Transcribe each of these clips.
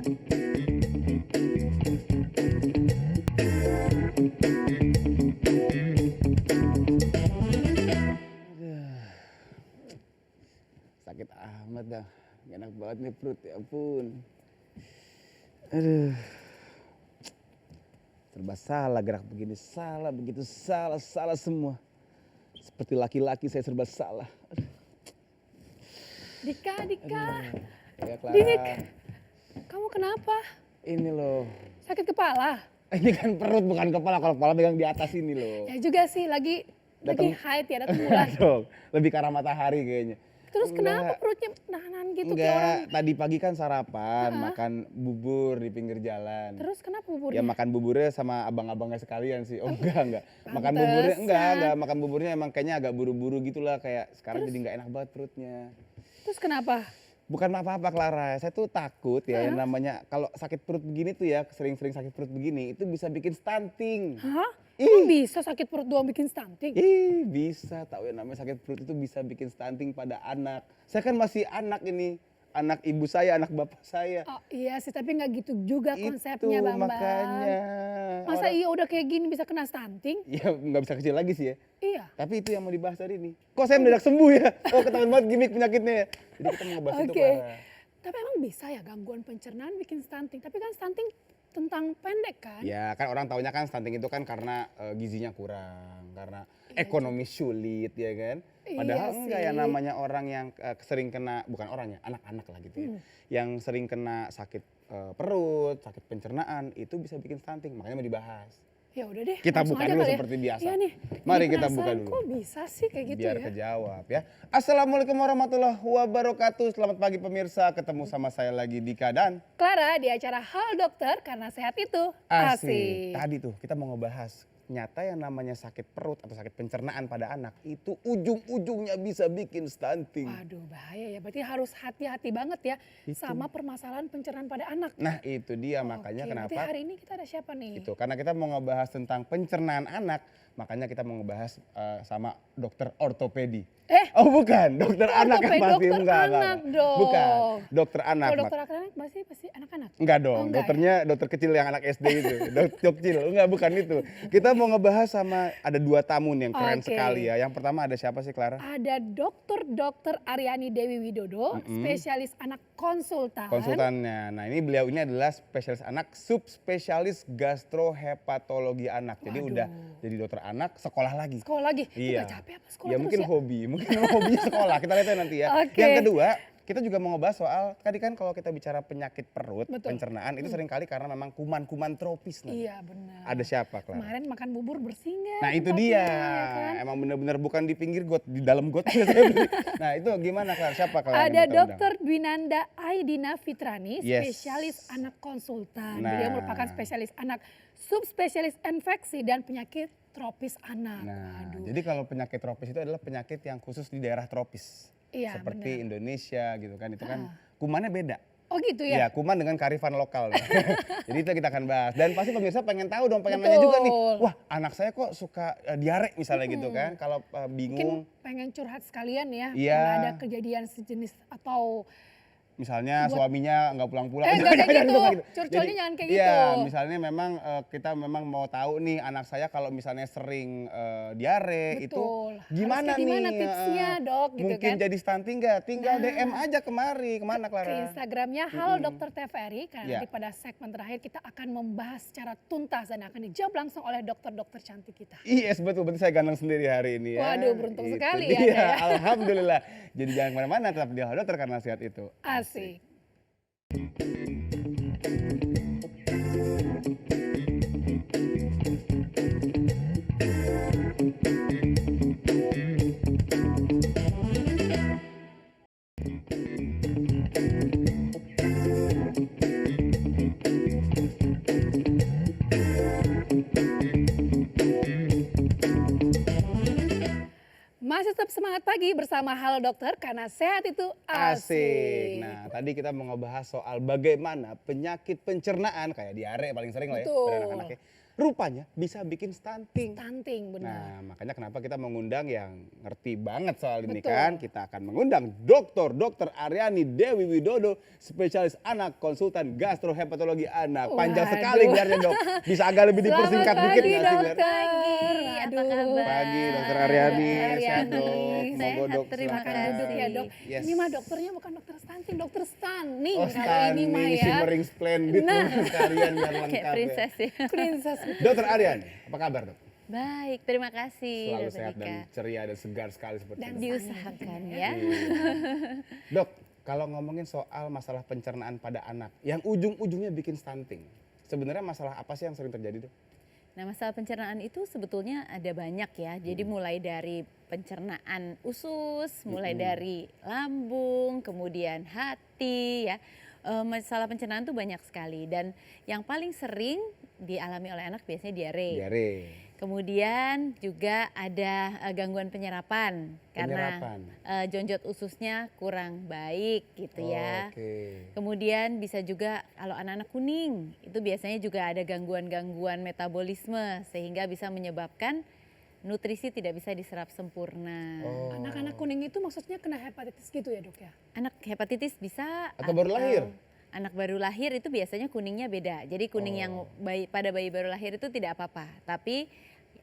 Sakit amat dah, gak enak banget nih perut, ya ampun. Aduh, serba salah gerak begini, salah begitu, salah semua. Seperti laki-laki saya serba salah. Dika, Ya Clara, Dinik, kamu kenapa? ini loh. Sakit kepala? Ini kan perut bukan kepala, kalau kepala pegang di atas ini loh. Ya juga sih, lagi haid ya, datang bulan. Dong, lebih ke arah matahari kayaknya. Terus kenapa Enggak. perutnya nahan gitu kayak orang? Enggak, tadi pagi kan sarapan, makan bubur di pinggir jalan. Terus kenapa buburnya? Ya makan buburnya sama abang-abangnya sekalian sih. Oh enggak. Makan buburnya enggak. Makan buburnya emang kayaknya agak buru-buru gitulah, kayak sekarang jadi nggak enak banget perutnya. Terus kenapa? Bukan apa-apa Clara, saya tuh takut ya yang namanya kalau sakit perut begini tuh ya, sering-sering sakit perut begini itu bisa bikin stunting. Hah? Emang bisa sakit perut doang bikin stunting? Bisa tahu ya, namanya sakit perut itu bisa bikin stunting pada anak. Saya kan masih anak ini, anak ibu saya, anak bapak saya. Oh iya sih, tapi nggak gitu juga konsepnya, Itu Bambang. makanya. Masa iya udah kayak gini bisa kena stunting? Ya nggak bisa kecil lagi sih ya. Iya. Tapi itu yang mau dibahas hari ini. Kok saya mendadak sembuh ya? Oh ketahuan banget gimmick penyakitnya ya. Jadi kita mau ngebahas itu Oke. Clara. Tapi emang bisa ya gangguan pencernaan bikin stunting? Tapi kan stunting tentang pendek kan? Ya kan orang taunya kan stunting itu kan karena gizinya kurang, karena ekonomi sulit ya kan. Padahal Iya enggak ya, sih. namanya orang yang sering kena, bukan orangnya, anak-anak lah gitu ya. Yang sering kena sakit perut, sakit pencernaan itu bisa bikin stunting, makanya mau dibahas. Ya udah deh. Kita langsung buka aja dulu kali ya. seperti biasa. Iya nih. Mari Jadi kita buka penasaran, dulu. Kok bisa sih kayak gitu Biar ya? kejawab ya. Assalamualaikum warahmatullahi wabarakatuh. Selamat pagi pemirsa, ketemu sama saya lagi Dika dan Clara di acara Hal Dokter karena sehat itu asik. Tadi tuh kita mau ngebahas, nyata yang namanya sakit perut atau sakit pencernaan pada anak itu ujung-ujungnya bisa bikin stunting. Waduh bahaya ya, berarti harus hati-hati banget ya sama permasalahan pencernaan pada anak. Nah itu dia makanya Oke, berarti kenapa hari ini kita ada siapa nih? itu, karena kita mau ngebahas tentang pencernaan anak, makanya kita mau ngebahas sama dokter ortopedi. Oh bukan, dokter anak Ortopedi, pasti dokter enggak. anak dong. Bukan, dokter anak. Kalau dokter anak pasti anak-anak? Enggak dong, Oh, enggak dokternya dokter kecil yang anak SD itu, dokter kecil, enggak bukan itu. Kita mau ngebahas sama ada dua tamu nih yang keren Oke. sekali ya. Yang pertama ada siapa sih Clara? Ada Dr. Aryani Dewi Widodo, spesialis anak konsultan. Konsultannya. Nah ini beliau ini adalah spesialis anak, subspesialis gastrohepatologi anak. Jadi udah jadi dokter anak, sekolah lagi. Sekolah lagi? Iya. Nggak capek apa sekolah Ya terus mungkin ya? mungkin hobinya sekolah. Kita lihat ya nanti ya. Oke. Yang kedua, kita juga mau ngebahas soal tadi kan kalau kita bicara penyakit perut, Betul. pencernaan itu seringkali karena memang kuman-kuman tropis. Iya benar. Ada siapa Clara? Kemarin makan bubur bersih nggak? Nah itu tempatnya, dia, ya kan? emang benar-benar bukan di pinggir got, di dalam got saya beli. Nah itu gimana Clara, siapa Clara? yang Ada kita undang? Dr. Dwinanda Aidina Fitrani, Yes. spesialis anak konsultan. Nah. Beliau merupakan spesialis anak, subspesialis infeksi dan penyakit tropis anak. Nah, Aduh. jadi kalau penyakit tropis itu adalah penyakit yang khusus di daerah tropis. Iya, Seperti benar. Indonesia gitu kan, itu kan kumannya beda. Oh gitu Iya, ya? kuman dengan kearifan lokal. Jadi itu kita akan bahas. Dan pasti pemirsa pengen tahu dong, pengen nanya juga nih. Betul. Wah, anak saya kok suka diare misalnya gitu kan. Kalau Mungkin bingung, pengen curhat sekalian ya, Iya. karena ada kejadian sejenis atau misalnya suaminya nggak pulang-pulang. nggak kayak Jangan, gitu. nggak Curcolnya Jadi, jangan kayak Iya, gitu. misalnya memang kita memang mau tahu nih anak saya kalau misalnya sering diare itu Betul. gimana Harus kayak gimana nih? tipsnya, Dok, gitu Mungkin kan. jadi stunting nggak? Tinggal DM aja kemari. Kemana ke Clara? Instagramnya Halo Dokter TVRI karena Iya. nanti pada segmen terakhir kita akan membahas secara tuntas dan akan dijawab langsung oleh dokter-dokter cantik kita. Yes betul, berarti saya ganteng sendiri hari ini ya. Waduh, beruntung Itu sekali ya dia, Anda ya. Alhamdulillah. Jadi jangan kemana-mana, tetap di Halo Dokter karena sehat itu. Asik. Masih tetap semangat pagi bersama Halo Dokter karena sehat itu asik. Nah, tadi kita mau ngebahas soal bagaimana penyakit pencernaan kayak diare paling sering lah ya Betul. pada anak-anak ya. rupanya bisa bikin stunting. Stunting, benar. Nah, makanya kenapa kita mengundang yang ngerti banget soal ini Betul. kan. Kita akan mengundang Dr. Aryani Dewi Widodo, spesialis anak, konsultan gastrohepatologi anak. Panjang Waduh. sekali gelarnya, Dok. Bisa agak lebih dipersingkat Selamat dikit pagi, nggak sih, Glar? dokter. Apa kabar? Pagi, Dr. Aryani. Aryani. Sehat, Dok. Monggo, Sehat, Dok. terima silakan. kasih. Duduk ya, Dok. Yes. Ini mah dokternya bukan dokter stunting, dokter stunning. Oh, Kalau ini mah stunning, ya. shimmering splendid, Nah. sekalian biar Kayak lengkap ya. princess ya. Princess. Dr. Aryani, apa kabar, Dok? Baik, terima kasih. Selalu Dr. sehat Dika. dan ceria dan segar sekali seperti Dan ini. Diusahakan ya. Dok, kalau ngomongin soal masalah pencernaan pada anak, yang ujung-ujungnya bikin stunting, sebenarnya masalah apa sih yang sering terjadi, Dok? Nah, masalah pencernaan itu sebetulnya ada banyak ya. Jadi mulai dari pencernaan usus, mulai dari lambung, kemudian hati ya. Masalah pencernaan itu banyak sekali dan yang paling sering dialami oleh anak biasanya diare. Diare. Kemudian juga ada gangguan penyerapan karena Penyerapan. jonjot ususnya kurang baik gitu ya. Oke. Kemudian bisa juga kalau anak-anak kuning itu biasanya juga ada gangguan-gangguan metabolisme sehingga bisa menyebabkan nutrisi tidak bisa diserap sempurna. Oh. Anak-anak kuning itu maksudnya kena hepatitis gitu ya, Dok ya? Anak hepatitis bisa Atau baru lahir? Anak baru lahir itu biasanya kuningnya beda. Jadi kuning yang pada bayi baru lahir itu tidak apa-apa, tapi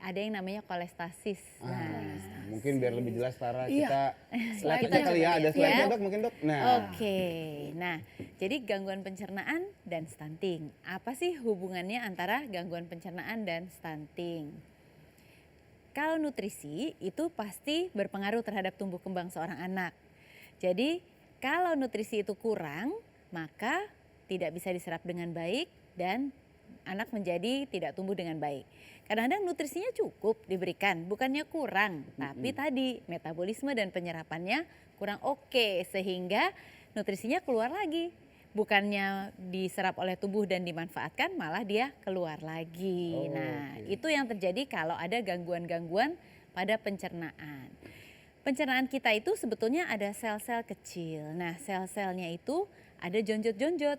ada yang namanya kolestasis. Nah, Mungkin biar lebih jelas Tara, Iya. kita Slide-nya slide-nya kali ya, ada slide-nya, ya. Dok, mungkin, Dok. Nah, Oke, nah jadi gangguan pencernaan dan stunting. Apa sih hubungannya antara gangguan pencernaan dan stunting? Kalau nutrisi itu pasti berpengaruh terhadap tumbuh kembang seorang anak. Jadi kalau nutrisi itu kurang, maka tidak bisa diserap dengan baik dan anak menjadi tidak tumbuh dengan baik. Kadang-kadang nutrisinya cukup diberikan, bukannya kurang, tapi tadi metabolisme dan penyerapannya kurang oke sehingga nutrisinya keluar lagi. Bukannya diserap oleh tubuh dan dimanfaatkan, malah dia keluar lagi. Nah, itu yang terjadi kalau ada gangguan-gangguan pada pencernaan. Pencernaan kita itu sebetulnya ada sel-sel kecil. Nah, sel-selnya itu ada jonjot-jonjot.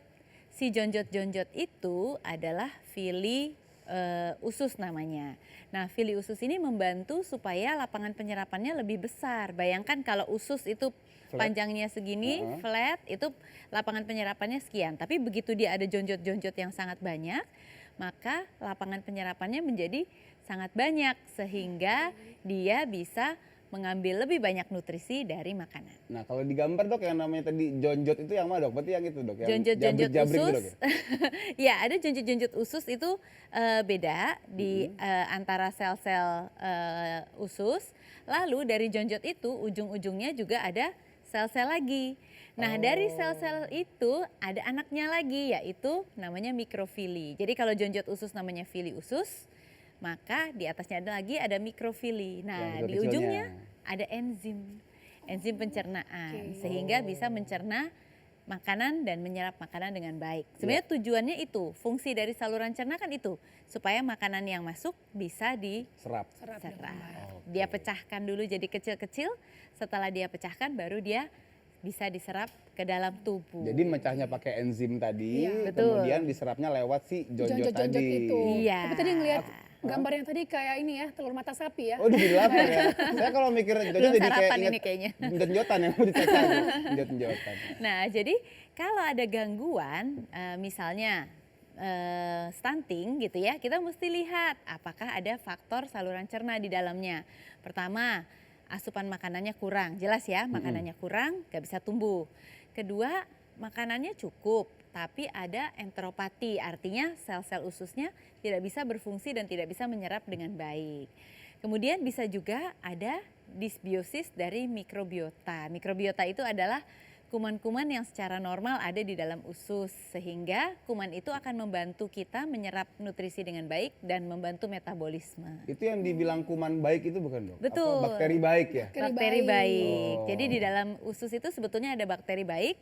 Si jonjot-jonjot itu adalah villi usus namanya. Nah, villi usus ini membantu supaya lapangan penyerapannya lebih besar. Bayangkan kalau usus itu panjangnya segini, flat, itu lapangan penyerapannya sekian. Tapi begitu dia ada jonjot-jonjot yang sangat banyak, maka lapangan penyerapannya menjadi sangat banyak sehingga dia bisa mengambil lebih banyak nutrisi dari makanan. nah kalau digambar, Dok, yang namanya tadi jonjot itu yang mana, Dok? Berarti yang itu, Dok, yang Jonjot-jonjot jabrik-jabrik itu, usus, Dok, ya? ya ada jonjot-jonjot usus itu beda di antara sel-sel usus. Lalu dari jonjot itu ujung-ujungnya juga ada sel-sel lagi. Nah dari sel-sel itu ada anaknya lagi yaitu namanya mikrofili. Jadi kalau jonjot usus namanya fili usus, maka di atasnya ada lagi ada mikrofili. Nah Yang di kecil-kecilnya. ujungnya ada enzim pencernaan sehingga bisa mencerna makanan dan menyerap makanan dengan baik. Sebenarnya tujuannya itu, fungsi dari saluran cerna kan itu supaya makanan yang masuk bisa Serap. Serap diserap. dengan baik. Dia pecahkan dulu jadi kecil-kecil, setelah dia pecahkan baru dia bisa diserap ke dalam tubuh. Jadi mecahnya pakai enzim tadi, Iya. Betul. kemudian diserapnya lewat si jonjot Jonjot-jonjot tadi. itu. Iya. Tapi tadi ngelihat gambar yang tadi kayak ini ya, telur mata sapi ya. Oh, jadi lapar ya. Saya kalau mikir jonjot Belum jadi kayak sarapan ingat ini kayaknya. jonjot-jonjotan yang mau dicacah. Jonjot-jonjotan. Nah, jadi kalau ada gangguan, misalnya stunting gitu ya, kita mesti lihat apakah ada faktor saluran cerna di dalamnya. Pertama, asupan makanannya kurang, jelas ya, makanannya kurang, gak bisa tumbuh. Kedua, makanannya cukup, tapi ada enteropati, artinya sel-sel ususnya tidak bisa berfungsi dan tidak bisa menyerap dengan baik. Kemudian bisa juga ada disbiosis dari mikrobiota. Mikrobiota itu adalah kuman-kuman yang secara normal ada di dalam usus sehingga kuman itu akan membantu kita menyerap nutrisi dengan baik dan membantu metabolisme. Itu yang dibilang kuman baik itu bukan, Dok? Betul. Apa bakteri baik ya? Bakteri baik. Oh. Jadi di dalam usus itu sebetulnya ada bakteri baik,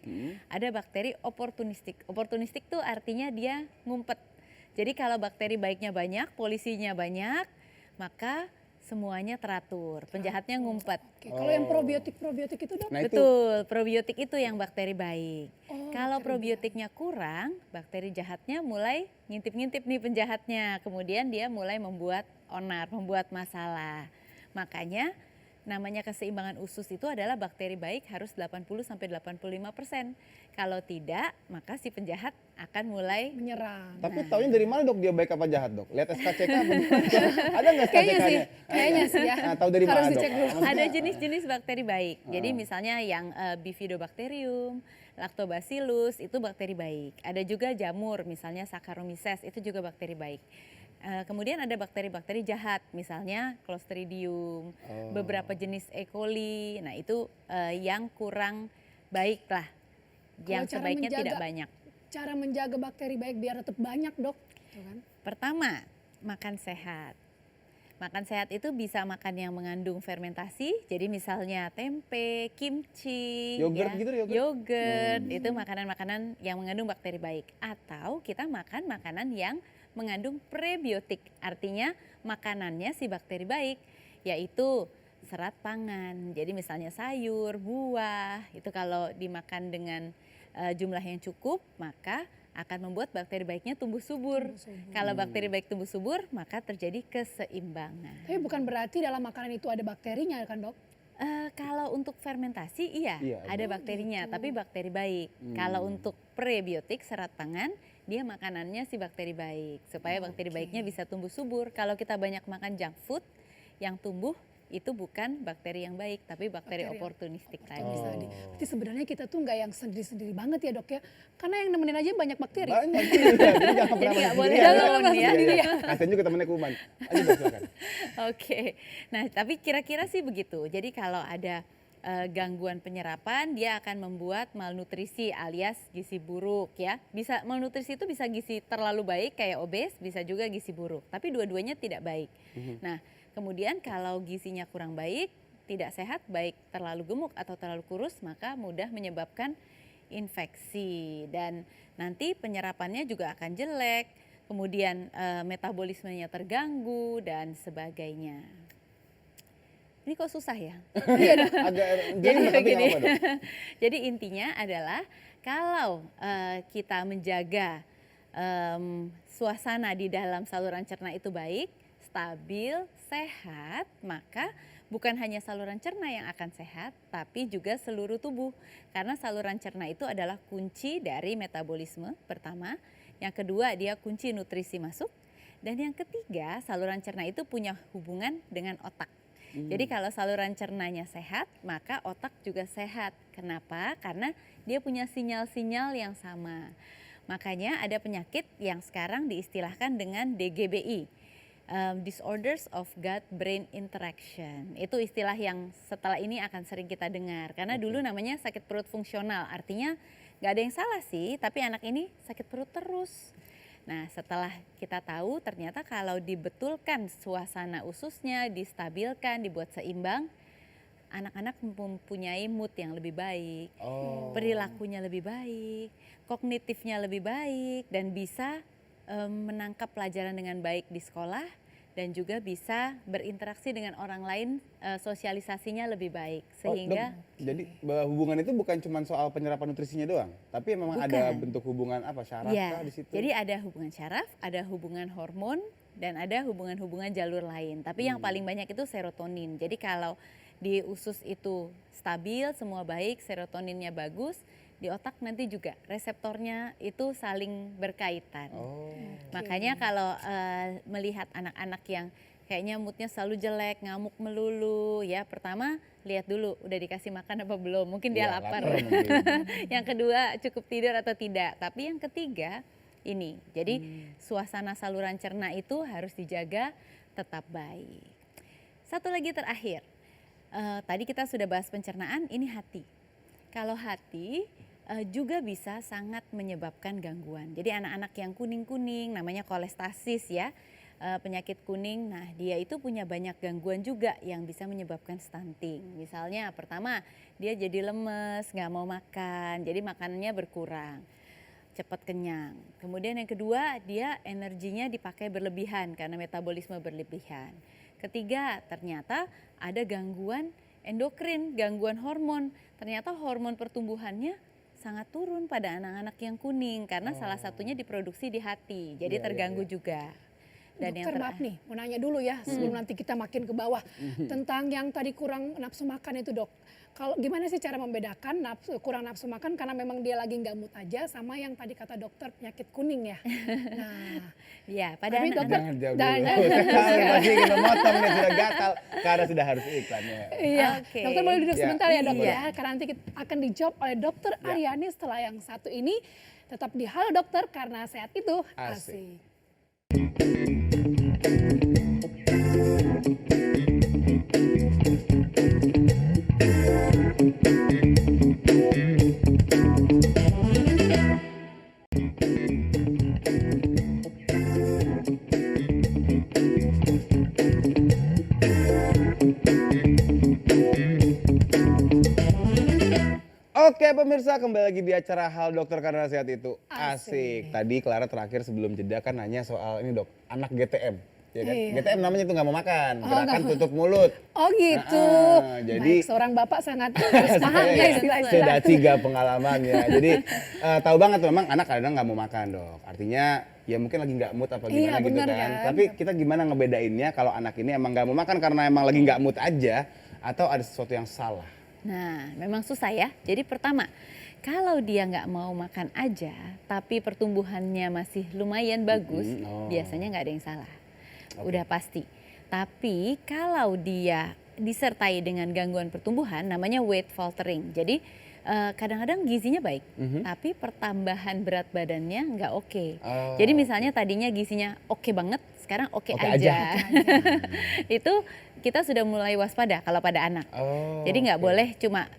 ada bakteri oportunistik. Oportunistik tuh artinya dia ngumpet. Jadi kalau bakteri baiknya banyak, polisinya banyak, maka semuanya teratur. Penjahatnya ngumpet. Oke, kalau yang probiotik itu, Dok? Nah, itu Betul, probiotik itu yang bakteri baik. Kalau bakteri probiotiknya kurang, bakteri jahatnya mulai ngintip-ngintip nih penjahatnya. Kemudian dia mulai membuat onar, membuat masalah. Makanya namanya keseimbangan usus itu adalah bakteri baik harus 80-85%. Kalau tidak, maka si penjahat akan mulai menyerang. Tapi taunya dari mana dok dia baik apa jahat dok? Lihat SKCK apa gimana? Ada nggak Kayaknya sih, SKCK-nya? kayaknya sih ya. Nah, tahu dari Harus mana dok? dicek dulu. ada jenis-jenis bakteri baik. Jadi misalnya yang Bifidobacterium, Lactobacillus itu bakteri baik. Ada juga jamur, misalnya Saccharomyces itu juga bakteri baik. Kemudian ada bakteri-bakteri jahat, misalnya Clostridium, beberapa jenis E. coli. Nah itu yang kurang baik lah, yang Kalau cara sebaiknya tidak menjaga- banyak. Cara menjaga bakteri baik biar tetap banyak dok. Tuh kan? Pertama, makan sehat. Makan sehat itu bisa makan yang mengandung fermentasi, jadi misalnya tempe, kimchi, Yogurt gitu, yogurt? itu makanan-makanan yang mengandung bakteri baik. Atau kita makan makanan yang mengandung prebiotik, artinya makanannya si bakteri baik, yaitu serat pangan. Jadi misalnya sayur, buah, itu kalau dimakan dengan jumlah yang cukup, maka akan membuat bakteri baiknya tumbuh subur. Kalau bakteri baik tumbuh subur, maka terjadi keseimbangan. Tapi bukan berarti dalam makanan itu ada bakterinya kan dok? Kalau untuk fermentasi iya, Iya, ada bakterinya, tapi bakteri baik. Kalau untuk prebiotik serat pangan, dia makanannya si bakteri baik supaya bakteri baiknya bisa tumbuh subur. Kalau kita banyak makan junk food, yang tumbuh itu bukan bakteri yang baik, tapi bakteri Bakteri yang oportunistik tadi. Tadi. Berarti sebenarnya kita tuh nggak yang sendiri-sendiri banget ya dok ya? Karena yang nemenin aja banyak bakteri. Banyak juga, jadi jangan pernah nggak merasa boleh sendirian. alone ya. Iya. Kasian juga temennya kuman. Ayo dok silakan. Oke, nah tapi kira-kira sih begitu. Jadi kalau ada gangguan penyerapan, dia akan membuat malnutrisi alias gizi buruk ya. Bisa malnutrisi itu bisa gizi terlalu baik kayak obes, bisa juga gizi buruk. Tapi dua-duanya tidak baik. Nah, kemudian kalau gizinya kurang baik, tidak sehat, baik terlalu gemuk atau terlalu kurus, maka mudah menyebabkan infeksi dan nanti penyerapannya juga akan jelek. Kemudian metabolismenya terganggu dan sebagainya. Ini kok susah ya? Agak Jadi tapi nggak begini, apa-apa, Dok. jadi intinya adalah kalau kita menjaga suasana di dalam saluran cerna itu baik, stabil, sehat, maka bukan hanya saluran cerna yang akan sehat, tapi juga seluruh tubuh. Karena saluran cerna itu adalah kunci dari metabolisme pertama, yang kedua dia kunci nutrisi masuk, dan yang ketiga saluran cerna itu punya hubungan dengan otak. Jadi kalau saluran cernanya sehat, maka otak juga sehat. Kenapa? Karena dia punya sinyal-sinyal yang sama. Makanya ada penyakit yang sekarang diistilahkan dengan DGBI, Disorders of Gut-Brain Interaction. Itu istilah yang setelah ini akan sering kita dengar. Karena dulu namanya sakit perut fungsional, artinya nggak ada yang salah sih, tapi anak ini sakit perut terus. Nah, setelah kita tahu ternyata kalau dibetulkan suasana ususnya, distabilkan, dibuat seimbang, anak-anak mempunyai mood yang lebih baik, perilakunya lebih baik, kognitifnya lebih baik, dan bisa menangkap pelajaran dengan baik di sekolah, dan juga bisa berinteraksi dengan orang lain, sosialisasinya lebih baik. Sehingga jadi hubungan itu bukan cuma soal penyerapan nutrisinya doang, tapi memang ada Bukan. bentuk hubungan apa syaraf ya, kah di situ? jadi ada hubungan syaraf, ada hubungan hormon, dan ada hubungan-hubungan jalur lain. Tapi yang paling banyak itu serotonin. Jadi kalau di usus itu stabil, semua baik, serotoninnya bagus, di otak nanti juga reseptornya itu saling berkaitan. Makanya kalau melihat anak-anak yang kayaknya moodnya selalu jelek, ngamuk melulu, ya pertama lihat dulu udah dikasih makan apa belum, mungkin dia Iya, lapar. mungkin. Yang kedua cukup tidur atau tidak. Tapi yang ketiga ini, jadi suasana saluran cerna itu harus dijaga tetap baik. Satu lagi terakhir, tadi kita sudah bahas pencernaan, ini hati. Kalau hati juga bisa sangat menyebabkan gangguan. Jadi anak-anak yang kuning-kuning namanya kolestasis ya, penyakit kuning. Nah, dia itu punya banyak gangguan juga yang bisa menyebabkan stunting. Misalnya pertama, dia jadi lemes, nggak mau makan, jadi makanannya berkurang, cepat kenyang. Kemudian yang kedua, dia energinya dipakai berlebihan karena metabolisme berlebihan. Ketiga, ternyata ada gangguan endokrin, gangguan hormon. Ternyata hormon pertumbuhannya sangat turun pada anak-anak yang kuning karena salah satunya diproduksi di hati, jadi Iya, terganggu iya. juga. Dan yang Dokter maaf nih, mau nanya dulu ya sebelum nanti kita makin ke bawah tentang yang tadi kurang nafsu makan itu dok. Kalau gimana sih cara membedakan kurang nafsu makan karena memang dia lagi nggak mood aja sama yang tadi kata dokter penyakit kuning ya. Nah, ya pada Tapi dokter- anak-anak Jangan jauh Dan- dulu. Saya pasti ingin memotong nih, sudah gatal karena sudah harus iklannya. iya, Oke. dokter boleh duduk Ya. sebentar ya dok Iya. ya, karena nanti akan dijawab oleh dokter Ya. Aryani setelah yang satu ini. Tetap di Halo Dokter karena sehat itu Asik. asik. Oke pemirsa, kembali lagi di acara Hal Dokter Karena Sehat Itu Asik. Asik. Tadi Clara terakhir sebelum jeda kan nanya soal ini dok, anak GTM. Ya kan? Iya. GTM namanya itu nggak mau makan, gerakan nggak mau. tutup mulut. Oh gitu. Jadi- Baik, seorang bapak sangat harus paham ya Sudah istilah-istilah. 3 pengalamannya. Jadi tahu banget tuh memang anak kadang nggak mau makan dok. Artinya ya mungkin lagi nggak mood apa gimana Iya, gitu bener kan. kan. Tapi kita gimana ngebedainnya kalau anak ini emang nggak mau makan karena emang lagi nggak mood aja atau ada sesuatu yang salah. Nah, memang susah ya. Jadi pertama, kalau dia nggak mau makan aja, tapi pertumbuhannya masih lumayan bagus, Oh. biasanya nggak ada yang salah. Oke. Udah pasti. Tapi kalau dia disertai dengan gangguan pertumbuhan, namanya weight faltering. Jadi kadang-kadang gizinya baik, tapi pertambahan berat badannya nggak oke. Oh, Jadi misalnya tadinya gizinya oke banget, sekarang oke Oke aja. aja. Itu kita sudah mulai waspada kalau pada anak. Oh, Jadi nggak oke. boleh cuma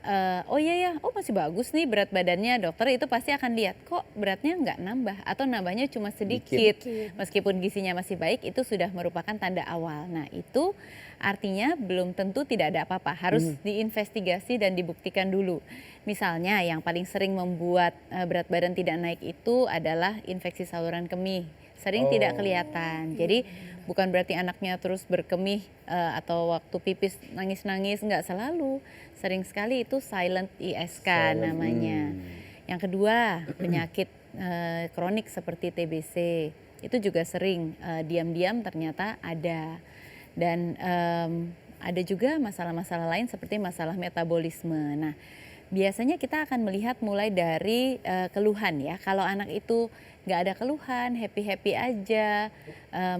oh iya ya, oh masih bagus nih berat badannya, dokter itu pasti akan lihat kok beratnya nggak nambah atau nambahnya cuma sedikit. Meskipun gizinya masih baik itu sudah merupakan tanda awal. Nah itu artinya belum tentu tidak ada apa-apa, harus diinvestigasi dan dibuktikan dulu. Misalnya yang paling sering membuat berat badan tidak naik itu adalah infeksi saluran kemih, sering tidak kelihatan. Jadi bukan berarti anaknya terus berkemih atau waktu pipis nangis-nangis, nggak selalu. Sering sekali itu silent ISK Silent, namanya. Yang kedua, penyakit kronik seperti TBC. Itu juga sering diam-diam ternyata ada. Dan ada juga masalah-masalah lain seperti masalah metabolisme. Nah, biasanya kita akan melihat mulai dari keluhan ya. Kalau anak itu nggak ada keluhan, happy-happy aja,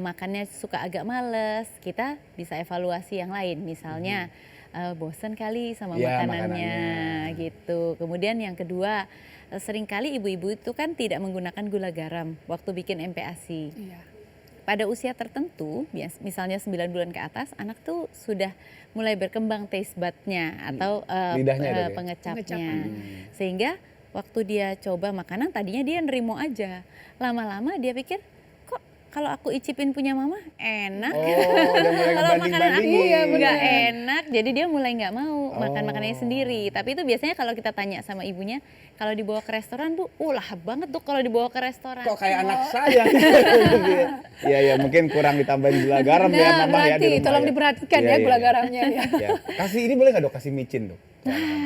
makannya suka agak males, kita bisa evaluasi yang lain. Misalnya bosen kali sama Ya, makanannya gitu. Kemudian yang kedua, seringkali ibu-ibu itu kan tidak menggunakan gula garam waktu bikin MPASI. Iya. Pada usia tertentu, misalnya 9 bulan ke atas, anak tuh sudah mulai berkembang taste bud-nya atau Lidahnya dok ya? pengecapnya. Pengecapan. Sehingga waktu dia coba makanan, tadinya dia nerimo aja. Lama-lama dia pikir, kok kalau aku icipin punya mama enak. Oh, udah mulai Kalau makanan aku ngebanding-bandingin. nggak enak, jadi dia mulai nggak mau makan Oh. makanannya sendiri. Tapi itu biasanya kalau kita tanya sama ibunya, kalau dibawa ke restoran bu, lahap banget tuh kalau dibawa ke restoran. Kok kayak anak saya? Iya ya mungkin kurang ditambahin gula garam ya Nah, mama ya di berarti rumah tolong ya. diperhatikan Iya, ya iya, gula iya. garamnya ya. Ya. Kasih ini boleh nggak dok? Kasih micin dok.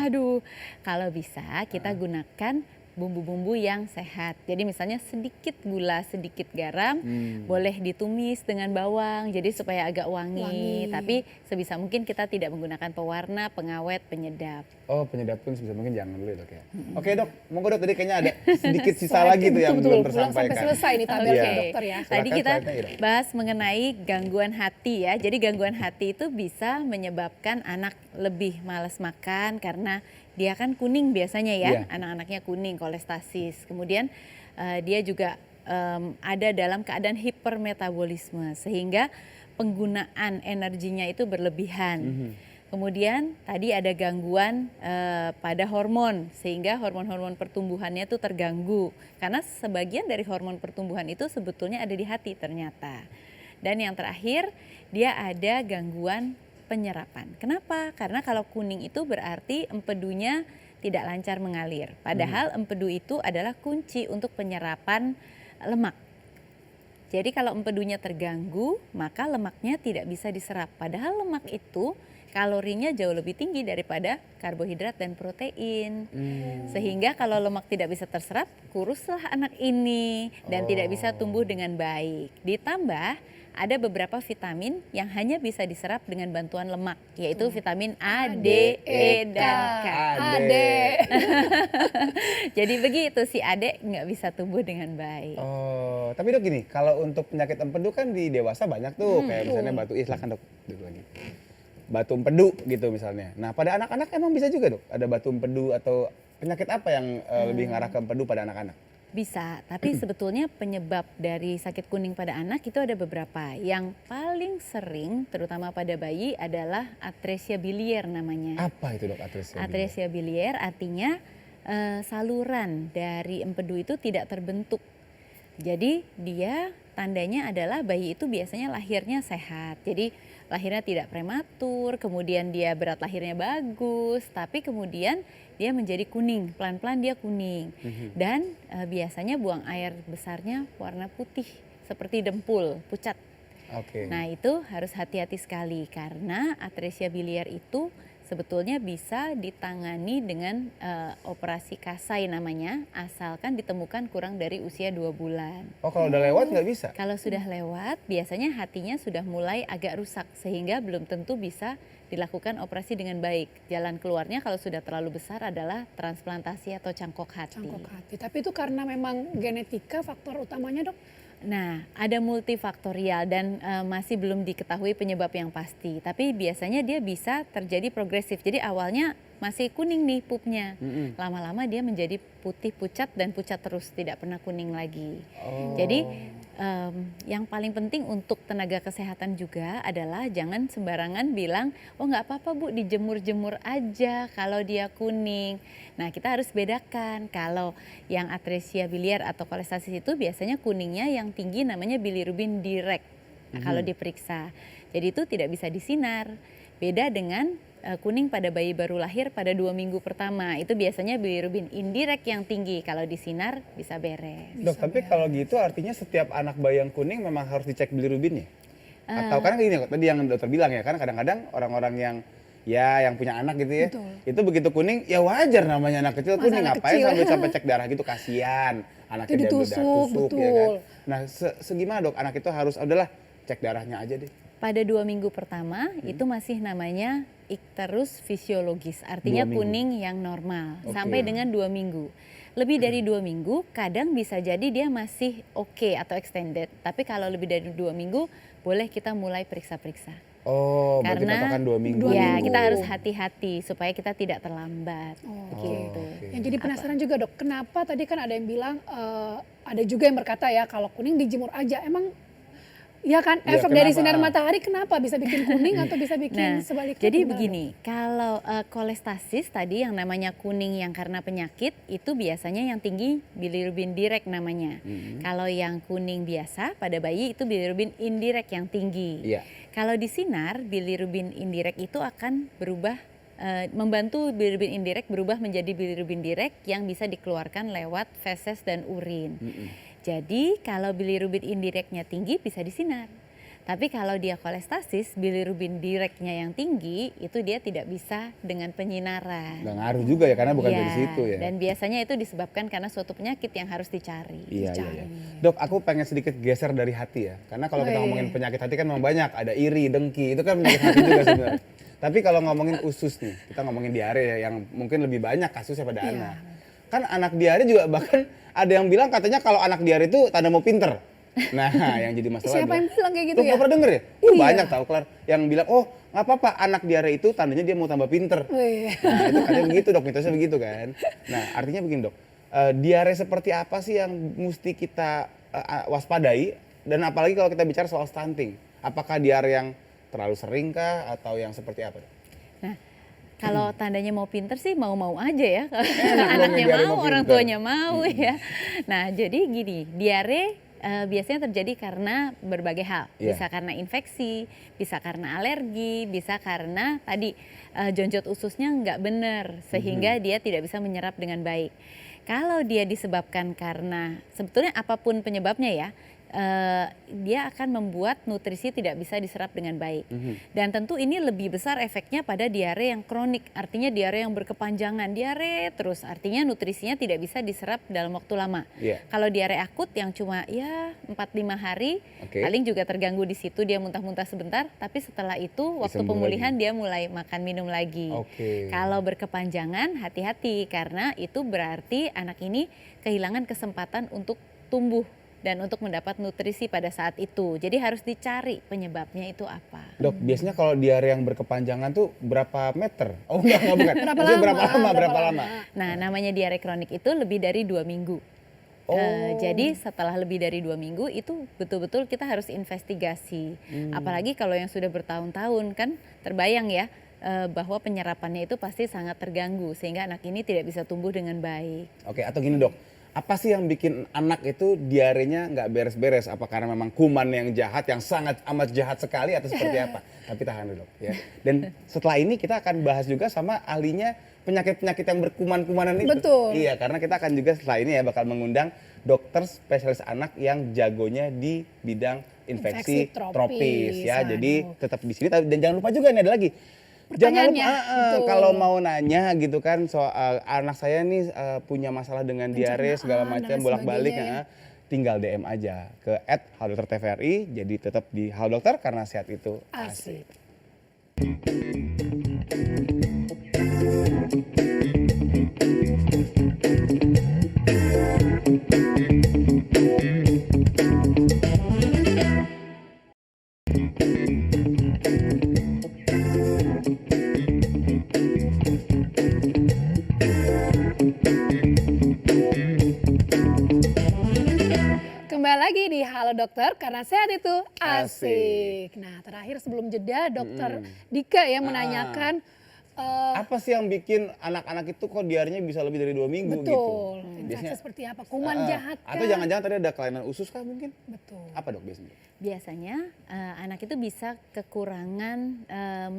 Aduh, kalau bisa kita gunakan bumbu-bumbu yang sehat. Jadi misalnya sedikit gula, sedikit garam, boleh ditumis dengan bawang, jadi supaya agak wangi. Wangi. Tapi sebisa mungkin kita tidak menggunakan pewarna, pengawet, penyedap. Oh penyedap pun sebisa mungkin jangan dulu ya dok ya. Oke dok, monggo dok tadi kayaknya ada sedikit sisa Slide lagi tuh yang betul, belum belum tersampaikan. sampai selesai nih tabel Iya. dokter ya. Tadi Silakan kita slide-nya, Ira. bahas mengenai gangguan hati ya. Jadi gangguan hati itu bisa menyebabkan anak lebih malas makan karena dia kan kuning biasanya ya, Iya. anak-anaknya kuning, kolestasis. Kemudian dia juga ada dalam keadaan hipermetabolisme sehingga penggunaan energinya itu berlebihan. Kemudian tadi ada gangguan pada hormon sehingga hormon-hormon pertumbuhannya itu terganggu karena sebagian dari hormon pertumbuhan itu sebetulnya ada di hati ternyata. Dan yang terakhir dia ada gangguan penyerapan. Kenapa? Karena kalau kuning itu berarti empedunya tidak lancar mengalir. Padahal empedu itu adalah kunci untuk penyerapan lemak. Jadi kalau empedunya terganggu, maka lemaknya tidak bisa diserap. Padahal lemak itu kalorinya jauh lebih tinggi daripada karbohidrat dan protein. Sehingga kalau lemak tidak bisa terserap, kuruslah anak ini dan tidak bisa tumbuh dengan baik. Ditambah ada beberapa vitamin yang hanya bisa diserap dengan bantuan lemak, yaitu vitamin A, D, E, dan K. Jadi begitu, si adik nggak bisa tumbuh dengan baik. Oh, tapi dok gini, kalau untuk penyakit empedu kan di dewasa banyak tuh, kayak misalnya batu, silakan dok, duduk lagi. Batu empedu gitu misalnya. Nah pada anak-anak emang bisa juga dok, ada batu empedu atau penyakit apa yang lebih ngarah ke empedu pada anak-anak? Bisa, tapi sebetulnya penyebab dari sakit kuning pada anak itu ada beberapa. Yang paling sering, terutama pada bayi, adalah atresia biliar namanya. Apa itu dok atresia? Atresia biliar artinya saluran dari empedu itu tidak terbentuk. Jadi dia tandanya adalah bayi itu biasanya lahirnya sehat. Jadi lahirnya tidak prematur, kemudian dia berat lahirnya bagus, tapi kemudian dia menjadi kuning, pelan-pelan dia kuning. Dan biasanya buang air besarnya warna putih seperti dempul, pucat. Oke. Nah itu harus hati-hati sekali karena atresia biliar itu sebetulnya bisa ditangani dengan operasi Kasai namanya, asalkan ditemukan kurang dari usia 2 bulan. Oh kalau udah lewat nggak bisa? Kalau sudah lewat, biasanya hatinya sudah mulai agak rusak sehingga belum tentu bisa dilakukan operasi dengan baik. Jalan keluarnya kalau sudah terlalu besar adalah transplantasi atau cangkok hati. Cangkok hati. Tapi itu karena memang genetika faktor utamanya dok? Nah, ada multifaktorial dan masih belum diketahui penyebab yang pasti. Tapi biasanya dia bisa terjadi progresif. Jadi awalnya masih kuning nih pupnya. Lama-lama dia menjadi putih pucat dan pucat terus, tidak pernah kuning lagi. Jadi yang paling penting untuk tenaga kesehatan juga adalah jangan sembarangan bilang, oh nggak apa-apa Bu, dijemur-jemur aja kalau dia kuning. Nah kita harus bedakan, kalau yang atresia biliar atau kolestasis itu biasanya kuningnya yang tinggi namanya bilirubin direct kalau diperiksa. Jadi itu tidak bisa disinar. Beda dengan kuning pada bayi baru lahir pada 2 minggu pertama, itu biasanya bilirubin indirect yang tinggi, kalau disinar bisa beres. Dok, tapi kalau gitu artinya setiap anak bayi yang kuning memang harus dicek bilirubinnya? Atau karena gini tadi yang dokter bilang ya, kan kadang-kadang orang-orang yang punya anak gitu ya, itu begitu kuning ya wajar namanya anak kecil kuning, ngapain sampai cek darah gitu, kasihan anaknya dia udah tusuk ya kan. Nah segimana dok, anak itu harus udahlah cek darahnya aja deh. Pada 2 minggu pertama itu masih namanya ikterus fisiologis, artinya kuning yang normal sampai dengan 2 minggu. Lebih dari 2 minggu kadang bisa jadi dia masih oke atau extended, tapi kalau lebih dari 2 minggu boleh kita mulai periksa-periksa. Oh, berarti patokan 2 minggu. Ya, kita harus hati-hati supaya kita tidak terlambat. Gitu. Yang jadi penasaran juga dok, kenapa tadi kan ada yang bilang, ada juga yang berkata ya kalau kuning dijemur aja, emang ya kan efek dari sinar matahari kenapa bisa bikin kuning atau bisa bikin sebaliknya? Jadi begini, kalau kolestasis tadi yang namanya kuning yang karena penyakit itu biasanya yang tinggi bilirubin direct namanya. Kalau yang kuning biasa pada bayi itu bilirubin indirect yang tinggi. Kalau di sinar bilirubin indirect itu akan berubah, membantu bilirubin indirect berubah menjadi bilirubin direct yang bisa dikeluarkan lewat feses dan urin. Jadi kalau bilirubin indirectnya tinggi bisa disinar. Tapi kalau dia kolestasis, bilirubin directnya yang tinggi itu dia tidak bisa dengan penyinaran. Nggak ngaruh juga ya karena bukan dari situ ya. Dan biasanya itu disebabkan karena suatu penyakit yang harus dicari. Iya. Dok, aku pengen sedikit geser dari hati ya. Karena kalau kita ngomongin penyakit hati kan memang banyak, ada iri, dengki, itu kan penyakit hati juga sebenarnya. Tapi kalau ngomongin usus nih, kita ngomongin diare ya yang mungkin lebih banyak kasusnya pada anak. Kan anak diare juga bahkan ada yang bilang katanya kalau anak diare itu tanda mau pinter. Nah yang jadi masalah. Siapa yang bilang kayak gitu tuh, ya? Gak pernah denger ya? Banyak tau Klar yang bilang, oh gak apa-apa anak diare itu tandanya dia mau tambah pinter. Nah itu katanya begitu dok, mitosnya begitu kan. Nah artinya begini dok, diare seperti apa sih yang mesti kita waspadai? Dan apalagi kalau kita bicara soal stunting, apakah diare yang terlalu sering kah atau yang seperti apa dok? Nah, kalau tandanya mau pinter sih mau-mau aja ya. Anaknya mau, orang tuanya mau ya. Nah jadi gini, diare biasanya terjadi karena berbagai hal. Bisa karena infeksi, bisa karena alergi, bisa karena tadi jonjot ususnya nggak benar sehingga dia tidak bisa menyerap dengan baik. Kalau dia disebabkan karena sebetulnya apapun penyebabnya ya, dia akan membuat nutrisi tidak bisa diserap dengan baik. Dan tentu ini lebih besar efeknya pada diare yang kronik, artinya diare yang berkepanjangan, diare terus, artinya nutrisinya tidak bisa diserap dalam waktu lama. Kalau diare akut yang cuma ya 4-5 hari, paling juga terganggu di situ, dia muntah-muntah sebentar, tapi setelah itu waktu pemulihan dia mulai makan minum lagi. Kalau berkepanjangan hati-hati, karena itu berarti anak ini kehilangan kesempatan untuk tumbuh dan untuk mendapat nutrisi pada saat itu. Jadi harus dicari penyebabnya itu apa. Dok, biasanya kalau diare yang berkepanjangan tuh berapa meter? Oh enggak bukan. Berapa lama? Nah, namanya diare kronik itu lebih dari 2 minggu. Jadi setelah lebih dari 2 minggu itu betul-betul kita harus investigasi. Apalagi kalau yang sudah bertahun-tahun kan terbayang ya bahwa penyerapannya itu pasti sangat terganggu sehingga anak ini tidak bisa tumbuh dengan baik. Oke, atau gini dok, apa sih yang bikin anak itu diarenya nggak beres-beres? Apa karena memang kuman yang jahat, yang sangat amat jahat sekali atau seperti apa? Tapi tahan dulu ya. Dan setelah ini kita akan bahas juga sama ahlinya penyakit-penyakit yang berkuman-kumanan itu. Betul. Iya, karena kita akan juga setelah ini ya bakal mengundang dokter spesialis anak yang jagonya di bidang infeksi tropis ya. Jadi tetap di sini dan jangan lupa juga nih ada lagi. Jangan lupa kalau mau nanya gitu kan soal anak saya nih punya masalah dengan diare segala macam bolak-balik tinggal DM aja ke @haldoktertvri. Jadi tetap di Halo Dokter karena sehat itu asik. Kembali lagi di Halo Dokter karena sehat itu asik. Nah, terakhir sebelum jeda Dokter Dika yang menanyakan apa sih yang bikin anak-anak itu kok diarenya bisa lebih dari 2 minggu gitu? betul. Infeksi seperti apa? Kuman jahat kah? Atau jangan-jangan tadi ada kelainan usus kah mungkin? Betul. Apa dok biasanya? Biasanya anak itu bisa kekurangan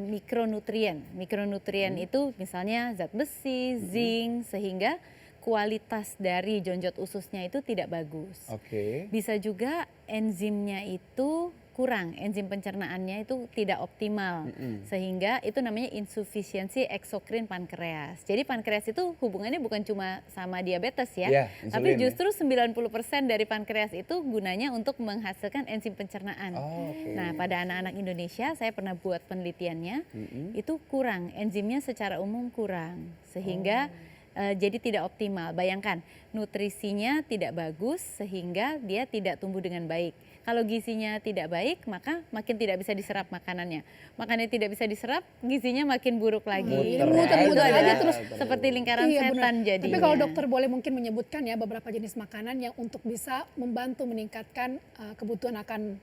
mikronutrien. Mikronutrien itu misalnya zat besi, zinc, sehingga kualitas dari jonjot ususnya itu tidak bagus. Bisa juga enzimnya itu kurang, enzim pencernaannya itu tidak optimal, sehingga itu namanya insufisiensi eksokrin pankreas. Jadi pankreas itu hubungannya bukan cuma sama diabetes ya, tapi justru 90% dari pankreas itu gunanya untuk menghasilkan enzim pencernaan. Nah, pada anak-anak Indonesia saya pernah buat penelitiannya, itu kurang, enzimnya secara umum kurang, sehingga jadi tidak optimal. Bayangkan nutrisinya tidak bagus sehingga dia tidak tumbuh dengan baik. Kalau gizinya tidak baik maka makin tidak bisa diserap makanannya. Makannya tidak bisa diserap, gizinya makin buruk lagi. Muter-muter aja terus seperti lingkaran setan jadi. Tapi kalau dokter boleh mungkin menyebutkan ya beberapa jenis makanan yang untuk bisa membantu meningkatkan kebutuhan akan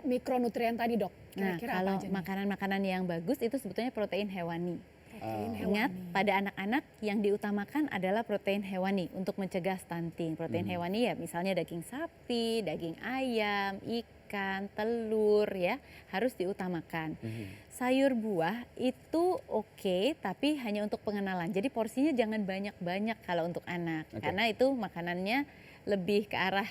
mikronutrien tadi dok. Kira-kira kalau makanan-makanan yang bagus itu sebetulnya protein hewani. Ingat, pada anak-anak yang diutamakan adalah protein hewani untuk mencegah stunting. Protein hewani ya misalnya daging sapi, daging ayam, ikan, telur ya harus diutamakan. Sayur buah itu oke, tapi hanya untuk pengenalan. Jadi porsinya jangan banyak-banyak kalau untuk anak. Karena itu makanannya lebih ke arah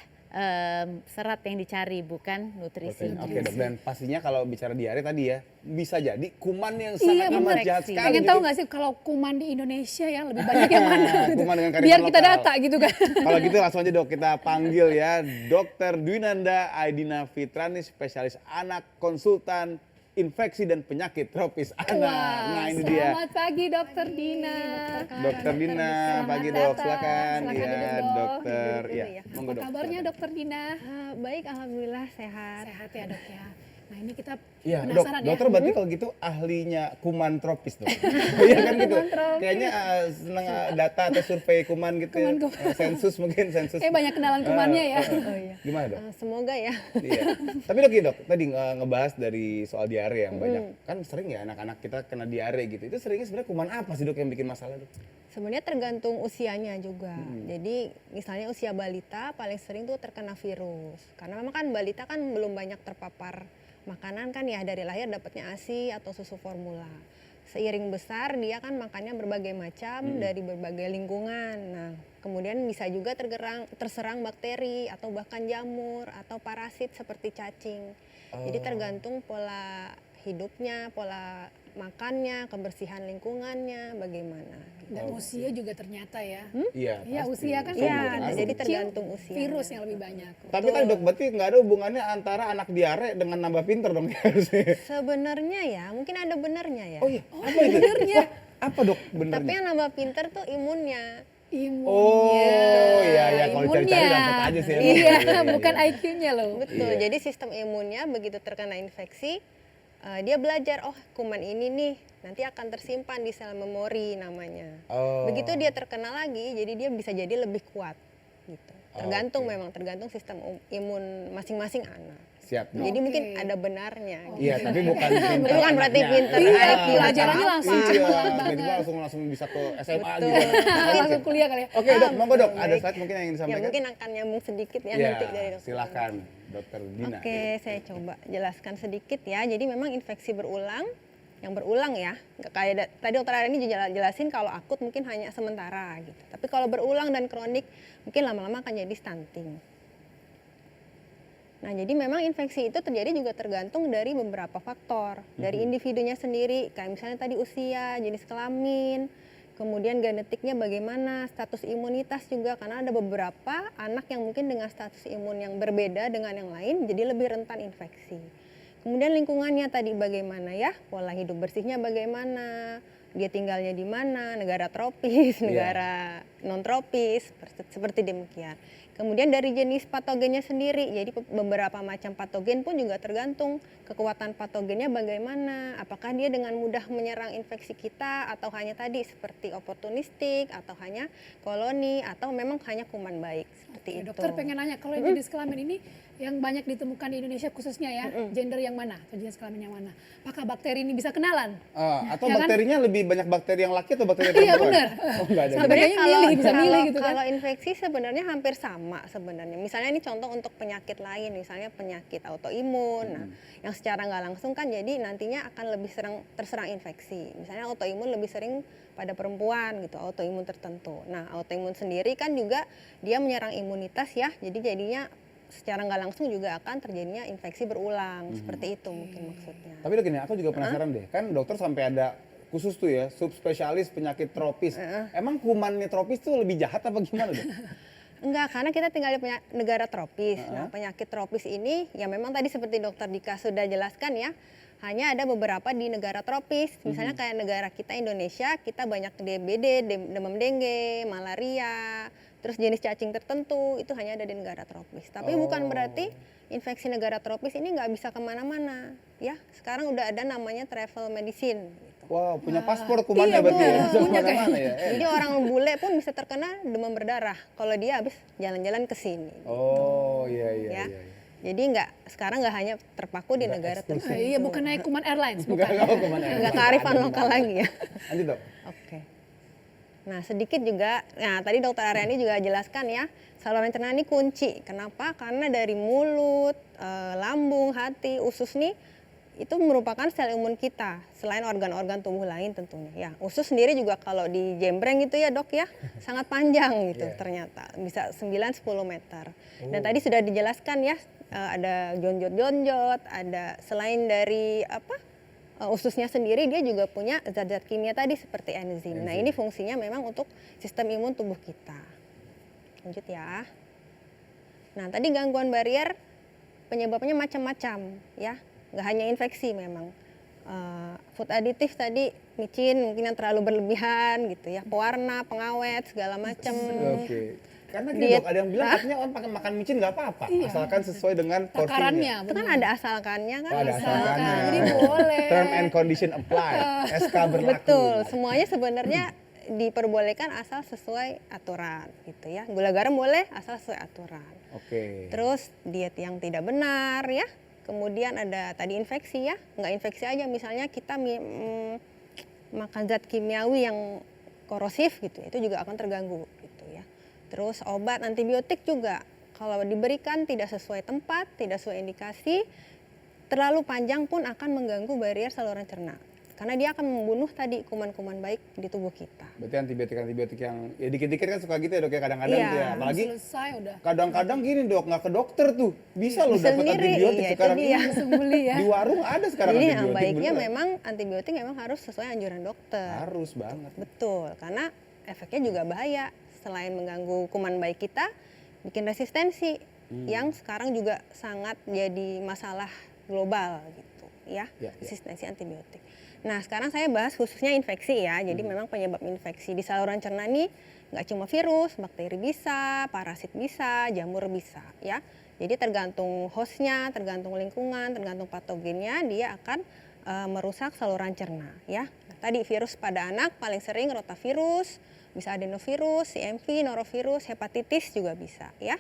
serat yang dicari bukan nutrisi. Oke dok, dan pastinya kalau bicara diare tadi ya bisa jadi kuman yang sangat amat jahat sekali. Pengen tahu nggak sih kalau kuman di Indonesia yang lebih banyak yang mana? Kuman dengan biar kita data gitu kan. Kalau gitu langsung aja dok kita panggil ya Dr. Dwinanda Aidina Fitrani, spesialis anak, konsultan infeksi dan penyakit tropis anak. Nah ini dia. Selamat pagi Dokter Dina. Dokter Dina, pagi dok, silakan. Iya dokter. Ya, apa kabarnya Dokter Dina? Baik, alhamdulillah sehat. Sehat ya dok ya. Nah ini kita dok, penasaran ya. dokter berarti kalau gitu ahlinya kuman tropis dok. Iya kan gitu. Kayaknya senang data atau survei kuman gitu ya. Sensus mungkin sensus. Banyak kenalan kumannya ya. Gimana dok? Semoga ya. Iya. Tapi dok, tadi ngebahas dari soal diare yang banyak. Kan sering ya anak-anak kita kena diare gitu. Itu seringnya sebenarnya kuman apa sih dok yang bikin masalah dok? Sebenarnya tergantung usianya juga. Jadi misalnya usia balita paling sering tuh terkena virus. Karena memang kan balita kan belum banyak terpapar makanan kan ya, dari lahir dapatnya ASI atau susu formula. seiring besar dia kan makannya berbagai macam dari berbagai lingkungan. Nah, kemudian bisa juga terserang bakteri atau bahkan jamur atau parasit seperti cacing. Jadi tergantung pola hidupnya, pola makannya, kebersihan lingkungannya, bagaimana. Dan usia juga ternyata ya. Iya, Iya, pasti. usia kan Iya, semakin jadi kecil, tergantung usia. virus yang lebih banyak. Tapi kan dok, berarti nggak ada hubungannya antara anak diare dengan nambah pinter dong harusnya. Sebenarnya ya, mungkin ada benernya ya. Oh iya, apa itu? benernya. Wah, apa dok Tapi benernya? yang nambah pinter tuh imunnya. Imunnya. Oh iya, iya, kalau Imunnya. cari-cari dapat aja sih. emang. Iya, Iya, bukan iya. IQ-nya loh. Betul, Iya. jadi sistem imunnya begitu terkena infeksi, dia belajar, oh kuman ini nih nanti akan tersimpan di sel memori namanya. Oh. Begitu dia terkena lagi, jadi dia bisa jadi lebih kuat. Gitu. Tergantung Oke. memang, tergantung sistem imun masing-masing anak. Siap. Dok. Jadi mungkin Oke. ada benarnya. Gitu. Iya, tapi bukan pinter. Bukan berarti anaknya. pinter, Iya, IQ. pelajarannya langsung Iya, cemerlang tiba-tiba banget. langsung bisa ke SMA Betul. gitu. Langsung kuliah kali ya. Oke dok, monggo dok. Ada baik. slide mungkin yang ingin Ya disampaikan? mungkin akan nyambung sedikit ya Iya, nanti dari dokter. silakan dokter Dina. Oke, saya coba jelaskan sedikit ya. Jadi memang infeksi berulang, yang berulang ya. Nggak kayak tadi dokter Areni juga jelasin kalau akut mungkin hanya sementara gitu. Tapi kalau berulang dan kronik mungkin lama-lama akan jadi stunting. Nah, jadi memang infeksi itu terjadi juga tergantung dari beberapa faktor. Dari individunya sendiri, kayak misalnya tadi usia, jenis kelamin, kemudian genetiknya bagaimana, status imunitas juga, karena ada beberapa anak yang mungkin dengan status imun yang berbeda dengan yang lain, jadi lebih rentan infeksi. Kemudian lingkungannya tadi bagaimana ya, pola hidup bersihnya bagaimana, dia tinggalnya di mana, negara tropis, negara non tropis, seperti demikian. Kemudian dari jenis patogennya sendiri, jadi beberapa macam patogen pun juga tergantung kekuatan patogennya bagaimana. Apakah dia dengan mudah menyerang infeksi kita atau hanya tadi seperti oportunistik atau hanya koloni atau memang hanya kuman baik seperti Oke, itu. dokter pengen nanya, kalau yang jenis kelamin ini yang banyak ditemukan di Indonesia khususnya ya, gender yang mana atau jenis kelamin yang mana? Apakah bakteri ini bisa kenalan? Atau Ya kan? bakterinya lebih banyak bakteri yang laki atau bakteri yang Iya, perempuan? benar. Oh enggak ada. Sampai kayaknya milih, bisa milih gitu kan. Kalau infeksi sebenarnya hampir sama sebenarnya. Misalnya ini contoh untuk penyakit lain, misalnya penyakit autoimun. Nah, yang secara nggak langsung kan jadi nantinya akan lebih terserang infeksi. Misalnya autoimun lebih sering pada perempuan gitu, autoimun tertentu. Nah, autoimun sendiri kan juga dia menyerang imunitas ya. Jadi jadinya secara nggak langsung juga akan terjadinya infeksi berulang. Seperti itu mungkin maksudnya. Tapi dok ini aku juga penasaran deh, kan dokter sampai ada khusus tuh ya, subspesialis penyakit tropis. Emang kumannya tropis tuh lebih jahat apa gimana dok? Enggak, karena kita tinggal di negara tropis. Nah, penyakit tropis ini ya memang tadi seperti dokter Dika sudah jelaskan ya, hanya ada beberapa di negara tropis. Misalnya kayak negara kita Indonesia, kita banyak DBD, demam dengue, malaria, terus jenis cacing tertentu itu hanya ada di negara tropis. Tapi bukan berarti infeksi negara tropis ini nggak bisa kemana-mana. Ya, sekarang udah ada namanya travel medicine. Wow, punya paspor kumannya Iya, berarti ya? bener. Bisa Punya kemana-mana ya? Jadi orang bule pun bisa terkena demam berdarah kalau dia habis jalan-jalan ke sini. Oh iya iya Ya. iya. Jadi sekarang nggak hanya terpaku di negara tertentu. Iya, bukan naik kuman airlines, Enggak bukan. tahu kemana. Nggak kearifan lokal lagi ya. Lanjut dok. Oke. Nah sedikit juga, nah tadi dokter Aryani juga jelaskan ya, saluran cerna ini kunci. Kenapa? Karena dari mulut, lambung, hati, usus nih itu merupakan sel imun kita selain organ-organ tubuh lain tentunya. Ya, usus sendiri juga kalau dijembreng gitu ya dok ya, sangat panjang gitu ternyata, bisa 9-10 meter. Dan tadi sudah dijelaskan ya, ada jonjot-jonjot, ada selain dari ususnya sendiri dia juga punya zat-zat kimia tadi seperti enzim. Nah ini fungsinya memang untuk sistem imun tubuh kita. Lanjut ya. Nah tadi gangguan barier penyebabnya macam-macam ya. Nggak hanya infeksi memang. Food aditif tadi, micin mungkin yang terlalu berlebihan gitu ya. Pewarna, pengawet, segala macam. Oke. Karena gini dok, ada yang bilang katanya orang pakai makan micin nggak apa-apa, asalkan sesuai dengan porsinya. Takarannya, Itu kan ada asalkannya kan. Oh, ada asalkannya. Jadi boleh. Term and condition apply, SK berlaku. Betul, semuanya sebenarnya diperbolehkan asal sesuai aturan gitu ya. Gula garam boleh asal sesuai aturan. Oke. Terus diet yang tidak benar ya. Kemudian ada tadi infeksi ya, nggak infeksi aja misalnya kita makan zat kimiawi yang korosif gitu, itu juga akan terganggu gitu ya. Terus obat antibiotik juga kalau diberikan tidak sesuai tempat, tidak sesuai indikasi, terlalu panjang pun akan mengganggu barier saluran cerna. karena dia akan membunuh tadi kuman-kuman baik di tubuh kita. Berarti antibiotik yang ya dikit-dikit kan suka gitu ya dok ya kadang-kadang Iya. tuh ya. Apalagi Selesai udah. kadang-kadang gini dok, nggak ke dokter tuh. Bisa loh Bisa dapat sendiri, antibiotik iya, itu sekarang dia. ini. Langsung beli ya. Di warung ada sekarang Jadi antibiotik. yang baiknya beneran. memang antibiotik memang harus sesuai anjuran dokter. Harus banget. Betul, karena efeknya juga bahaya. Selain mengganggu kuman baik kita, bikin resistensi yang sekarang juga sangat jadi masalah global gitu ya, Ya, ya. resistensi antibiotik. Nah sekarang saya bahas khususnya infeksi ya, jadi memang penyebab infeksi di saluran cerna ini nggak cuma virus, bakteri bisa, parasit bisa, jamur bisa ya. Jadi tergantung hostnya, tergantung lingkungan, tergantung patogennya, dia akan merusak saluran cerna ya. Nah, tadi virus pada anak paling sering rotavirus, bisa adenovirus, CMV, norovirus, hepatitis juga bisa ya.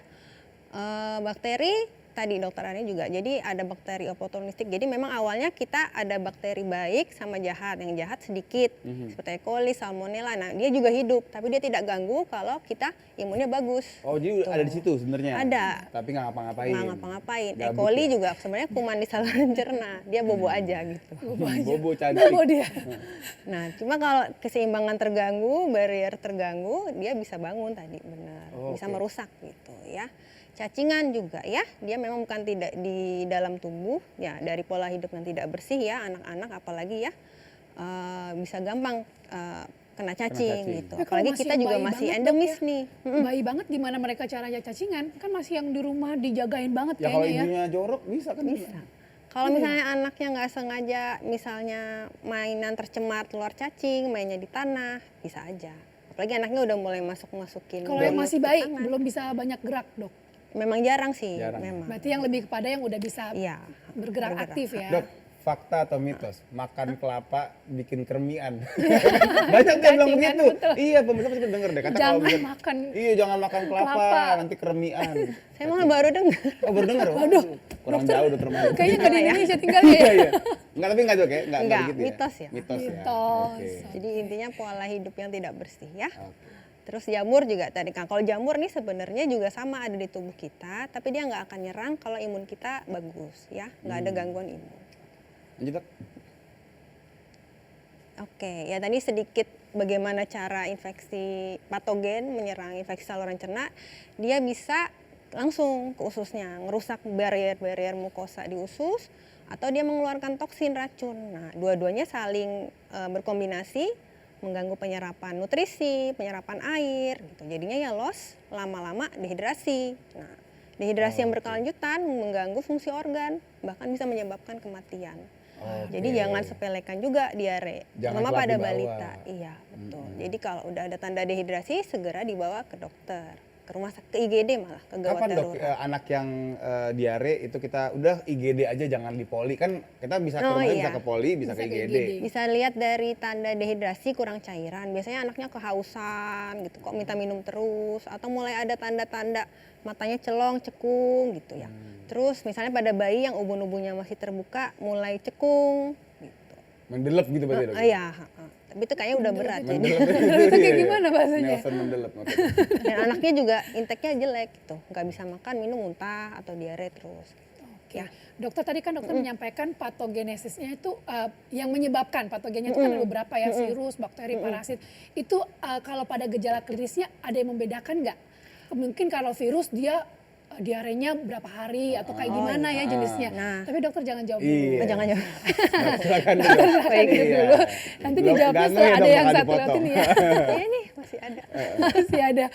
Bakteri tadi dokter Ani juga, jadi ada bakteri oportunistik. Jadi memang awalnya kita ada bakteri baik sama jahat, yang jahat sedikit seperti E. coli, salmonella. Nah dia juga hidup, tapi dia tidak ganggu kalau kita imunnya bagus. Oh jadi ada di situ sebenarnya. Ada. Tapi nggak ngapa-ngapain. Nggak ngapa-ngapain. E. Gabut coli ya? juga sebenarnya kuman di saluran cerna, dia bobo aja gitu. Bobo cantik. Oh dia. Nah, cuma kalau keseimbangan terganggu, barrier terganggu, dia bisa bangun tadi benar, Oh, bisa oke. merusak gitu ya. Cacingan juga ya, dia memang bukan tidak di dalam tubuh ya, dari pola hidup yang tidak bersih ya, anak-anak apalagi ya bisa gampang kena cacing cacing. gitu. Tapi kalau Apalagi masih kita yang juga bayi masih banget, endemis Dok, ya? nih. Bayi banget gimana mereka caranya cacingan? Kan masih yang di rumah dijagain banget Ya kalau kayaknya ya. ibunya jorok bisa kan? Bisa. Kalau misalnya anaknya nggak sengaja, misalnya mainan tercemar keluar cacing, mainnya di tanah, bisa aja. Apalagi anaknya udah mulai masukin. Kalau yang masih bayi tangan. belum bisa banyak gerak dok. Memang jarang sih, Jarang. memang. Berarti yang lebih kepada yang udah bisa Iya. bergerak aktif ya. Dok, fakta atau mitos? Makan kelapa bikin kermian. Banyak yang bilang Cacingan, begitu. betul. Iya, pemirsa pasti denger deh. Kata Jangan kalau misalnya, makan iya, jangan makan kelapa, kelapa. nanti kermian. Saya malah baru dengar. Oh, baru denger? Waduh, Kurang jauh dokter Maya. Kayaknya nggak di Indonesia tinggal Iya, ya. iya. Enggak, tapi enggak dok ya? Enggak, begitu mitos ya. Mitos ya. Mitos. Oke. Jadi intinya pola hidup yang tidak bersih ya. Oke. Terus jamur juga tadi kan. Kalau jamur nih sebenarnya juga sama ada di tubuh kita, tapi dia nggak akan nyerang kalau imun kita bagus ya, nggak ada gangguan imun. Lanjut dok. Oke, ya tadi sedikit bagaimana cara infeksi patogen menyerang infeksi saluran cerna. Dia bisa langsung ke ususnya, ngerusak barrier mukosa di usus, atau dia mengeluarkan toksin racun. Nah, dua-duanya saling berkombinasi, mengganggu penyerapan nutrisi, penyerapan air, gitu. Jadinya ya loss, lama-lama dehidrasi. Nah, dehidrasi yang berkelanjutan mengganggu fungsi organ, bahkan bisa menyebabkan kematian. Oke. Jadi jangan sepelekan juga diare, Jangan terutama telat pada dibawa. balita. Iya, betul. Jadi kalau udah ada tanda dehidrasi, segera dibawa ke dokter, ke rumah sakit, ke IGD malah, ke gawat Kapan dok darurat. anak yang diare itu kita udah IGD aja jangan di poli kan kita bisa ke Oh, rumah iya. bisa ke poli bisa Bisa ke ke IGD. IGD. Bisa lihat dari tanda dehidrasi kurang cairan. Biasanya anaknya kehausan gitu, kok minta minum terus, atau mulai ada tanda-tanda matanya celong, cekung gitu ya. Terus misalnya pada bayi yang ubun-ubunnya masih terbuka, mulai cekung gitu. Mendelep gitu berarti dok. Iya, tapi itu kayaknya udah berat ya. Mendelep Itu kayak gimana bahasanya? Nelson mendelep. Oke. Dan anaknya juga intake-nya jelek gitu, nggak bisa makan, minum muntah atau diare terus. Oke. Dokter tadi kan dokter menyampaikan patogenesisnya itu yang menyebabkan patogennya itu kan ada beberapa ya, virus, bakteri, parasit. Itu kalau pada gejala klinisnya ada yang membedakan nggak? Mungkin kalau virus dia diarenya berapa hari atau kayak gimana ya jenisnya. Nah. Tapi dokter jangan jawab Iya. dulu. Oh, jangan. Nah, silakan dulu. Baik, Iya. dulu. Nanti Belum dijawabnya ganggu setelah ya, ada dong, yang bakal satu dipotong. lewat ini ya. Iya nih masih ada. Masih ada.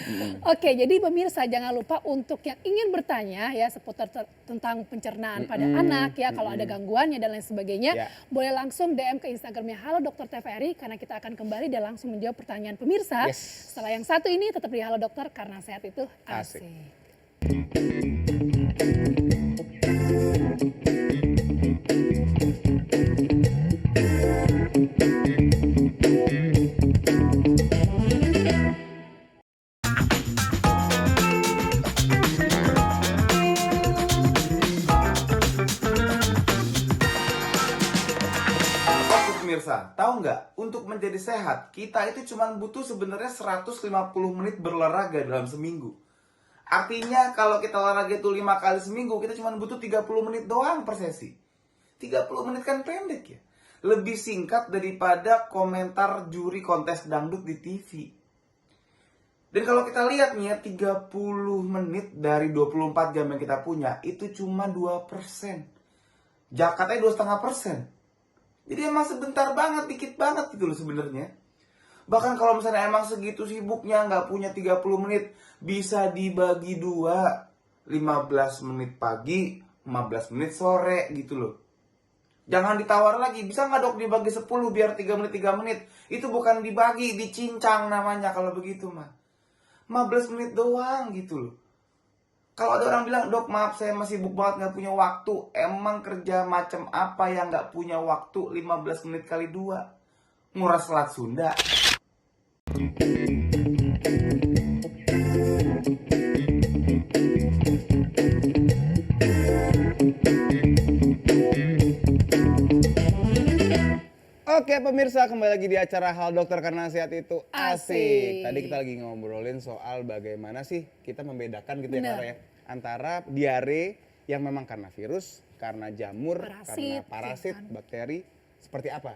Oke, jadi pemirsa jangan lupa untuk yang ingin bertanya ya seputar tentang pencernaan pada anak ya, kalau ada gangguannya dan lain sebagainya, Ya. boleh langsung DM ke Instagramnya Halo Dokter TVRI karena kita akan kembali dan langsung menjawab pertanyaan pemirsa. Yes. Setelah yang satu ini tetap di Halo Dokter karena sehat itu Asik. asik. Oke pemirsa, tahu nggak? Untuk menjadi sehat, kita itu cuma butuh sebenarnya 150 menit berolahraga dalam seminggu. Artinya kalau kita olahraga itu 5 kali seminggu, kita cuma butuh 30 menit doang per sesi. 30 menit kan pendek ya. lebih singkat daripada komentar juri kontes dangdut di TV. Dan kalau kita lihat nih ya, 30 menit dari 24 jam yang kita punya, itu cuma 2%. Jakatnya 2,5%. Jadi emang sebentar banget, dikit banget gitu loh sebenarnya. Bahkan kalau misalnya emang segitu sibuknya, nggak punya 30 menit, bisa dibagi dua. 15 menit pagi, 15 menit sore gitu loh. Jangan ditawar lagi, bisa nggak dok dibagi 10 biar 3 menit 3 menit. Itu bukan dibagi, dicincang namanya kalau begitu mah. 15 menit doang gitu loh. Kalau ada orang bilang, dok maaf saya masih sibuk banget gak punya waktu. Emang kerja macam apa yang gak punya waktu 15 menit kali 2? Nguras selat Sunda. Oke pemirsa, kembali lagi di acara Hal Dokter karena sehat itu asik. Asik. Tadi kita lagi ngobrolin soal bagaimana sih kita membedakan gitu ya Benar. Clara ya, antara diare yang memang karena virus, karena jamur, karena Parasit, parasit, ya kan? bakteri, seperti apa?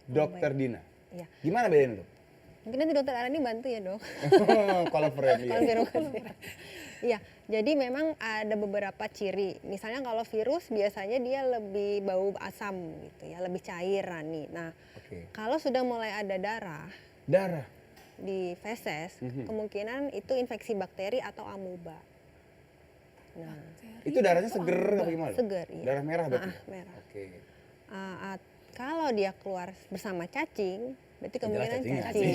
Dokter Dina, Iya. gimana bedain dok? Mungkin nanti dokter Arani bantu ya dok. Kalau friend ya. Konfirmasi. Iya, jadi memang ada beberapa ciri. Misalnya kalau virus biasanya dia lebih bau asam gitu ya, lebih cairan nih. Nah, Oke. kalau sudah mulai ada darah Darah. di feses, kemungkinan itu infeksi bakteri atau amuba. Nah, Itu darahnya seger apa gimana? seger, iya. Darah merah berarti? Ah, merah. Oke. Kalau dia keluar bersama cacing, berarti kemungkinan Jelas cacing.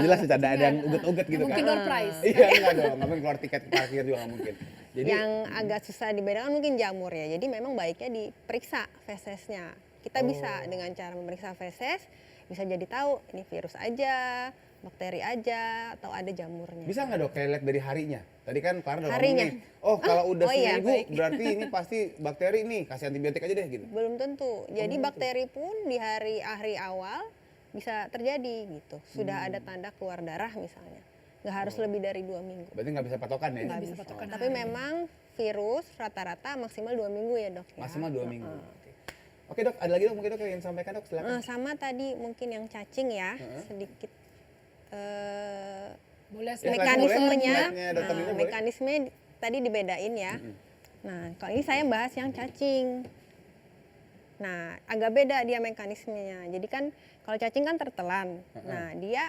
Jelas ada yang uget-uget gitu Mungkin kan. door prize. Iya enggak dong, nggak mungkin keluar tiket parkir juga nggak mungkin. Jadi Yang agak susah dibedakan mungkin jamur ya. Jadi memang baiknya diperiksa fesesnya. Kita bisa dengan cara memeriksa feses, bisa jadi tahu ini virus aja, bakteri aja, atau ada jamurnya. bisa nggak dok kayak lihat dari harinya? Tadi kan Clara udah Harinya. ngomong nih, oh kalau udah oh iya, seminggu baik. berarti ini pasti bakteri nih, kasih antibiotik aja deh gitu. Belum tentu. Jadi bakteri pun di hari awal bisa terjadi gitu. Sudah ada tanda keluar darah misalnya. Nggak harus lebih dari 2 minggu. Berarti nggak bisa patokan ya? Nggak bisa patokan. Tapi memang virus rata-rata maksimal 2 minggu ya dok ya. Maksimal 2 minggu. Oke dok, ada lagi dok mungkin dok yang ingin sampaikan dok silakan. Sama tadi mungkin yang cacing ya, sedikit Boleh Ya, mekanismenya, slide-nya Dr. Dina boleh? mekanisme tadi dibedain ya. Nah, kalau ini saya bahas yang cacing. Nah, agak beda dia mekanismenya. Jadi kan kalau cacing kan tertelan. Nah, dia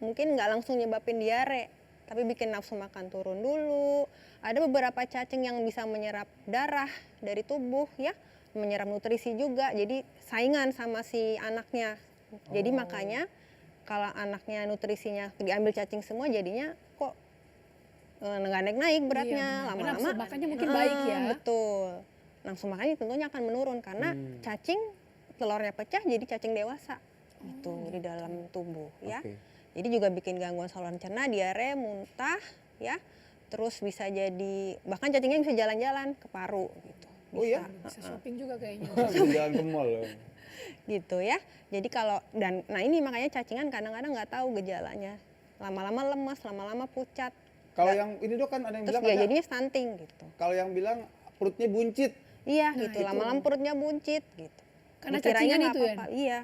mungkin nggak langsung nyebabin diare, tapi bikin nafsu makan turun dulu. Ada beberapa cacing yang bisa menyerap darah dari tubuh ya, menyerap nutrisi juga. Jadi saingan sama si anaknya. Jadi makanya kalau anaknya nutrisinya diambil cacing semua jadinya kok nggak naik-naik beratnya, Iya, benar. lama-lama Nafsu makannya mungkin baik ya. Betul. Nafsu makannya tentunya akan menurun karena cacing telurnya pecah jadi cacing dewasa itu di dalam tubuh ya. Oke. Jadi juga bikin gangguan saluran cerna, diare, muntah ya. Terus bisa jadi bahkan cacingnya bisa jalan-jalan ke paru gitu. Oh iya? Bisa shopping juga kayaknya. Jalan ke mall dong. Gitu ya. Jadi kalau nah ini makanya cacingan kadang-kadang nggak tahu gejalanya. Lama-lama lemas, lama-lama pucat. Kalau yang ini dok kan ada yang Terus bilang ya ada, jadinya stunting gitu. kalau yang bilang perutnya buncit. Iya Nah, gitu, itu. lama-lama perutnya buncit gitu. Karena Dikiranya cacingan nggak itu ya? apa-apa. Iya.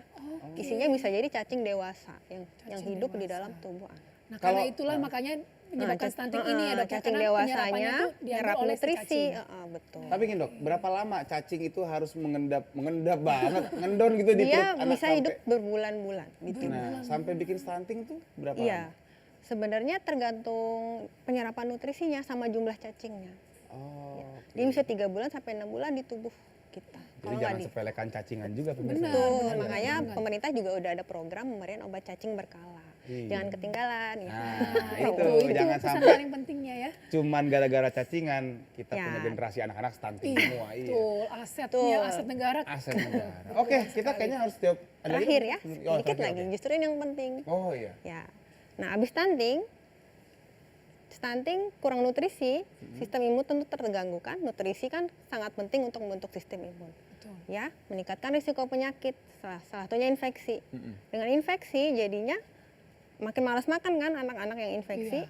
Isinya bisa jadi cacing dewasa yang Cacing hidup di dewasa. dalam tubuh anak. Nah, Kalau- karena itulah makanya menyebabkan stunting ini ya dok. ya, cacing karena dewasanya penyerapannya tuh diambil nyerap oleh si nutrisi, cacing. betul. Tapi gini dok, berapa lama cacing itu harus mengendap banget, ngendon gitu di Dia perut anak bisa sampai, hidup berbulan-bulan gitu. Nah, sampai bikin stunting tuh berapa Iya. lama? Sebenarnya tergantung penyerapan nutrisinya sama jumlah cacingnya. Oh, Dia bisa 3 bulan sampai 6 bulan di tubuh kita. jadi Kalau jangan nggak sepelekan cacingan juga pemirsa. Benar. Betul, benar, makanya benar. pemerintah juga udah ada program pemberian obat cacing berkala. Iya. Jangan ketinggalan ya. Nah, Itu itu jangan pesan sampai paling pentingnya ya. cuman gara-gara cacingan kita Ya. punya generasi anak-anak stunting Iya, semua. Iya. betul. Asetnya, Betul. aset negara. Aset negara. Oke, kita kayaknya harus tiap ada lagi Terakhir nggak? ya, Oh, sedikit terakhir, lagi. oke. Justru ini yang penting. Oh iya. Ya. Nah, abis stunting kurang nutrisi, sistem imun tentu terganggu kan. Nutrisi kan sangat penting untuk membentuk sistem imun. Betul. Ya, meningkatkan risiko penyakit, salah satunya infeksi. Dengan infeksi jadinya makin malas makan kan anak-anak yang infeksi,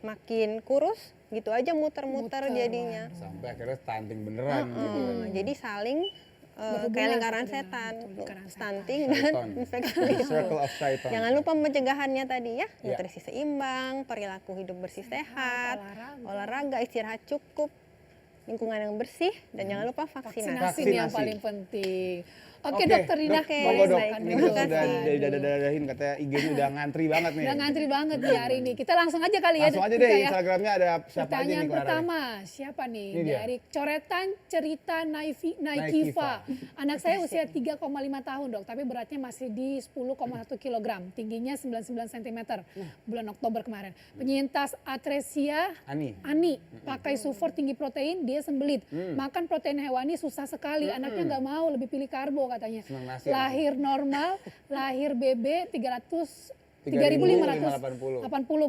makin kurus, gitu aja muter-muter Muter, jadinya. Sampai akhirnya stunting beneran gitu kan. Jadi saling Berhubungan kayak lingkaran dengan setan, lingkaran setan. stunting dan Shaitan. infeksi. Circle of Shaitan. Jangan lupa pencegahannya tadi ya, Ya. nutrisi seimbang, perilaku hidup bersih sehat, olahraga. olahraga, istirahat cukup, lingkungan yang bersih, dan jangan lupa vaksinasi. Vaksinasi nih yang Vaksinasi. paling penting. Oke, Dokter Dina, Oke, Monggo dok, baik. ini Terima kita udah kasih. dari dadahin katanya IG-nya udah ngantri banget nih. udah ngantri banget nih hari ini. Kita langsung aja kali ya. Langsung aja kita deh ya. Instagramnya ada siapa aja Pertanyaan nih Clara? pertama, siapa nih? Ini dia. Dari coretan cerita Naikiva. Naikiva. Anak saya usia 3,5 tahun dok, tapi beratnya masih di 10,1 kg, tingginya 99 cm bulan Oktober kemarin. Penyintas atresia Ani. pakai sufor tinggi protein, dia sembelit. Makan protein hewani susah sekali, anaknya nggak mau, lebih pilih karbo katanya. Senang nasi Lahir normal, lahir BB 3.580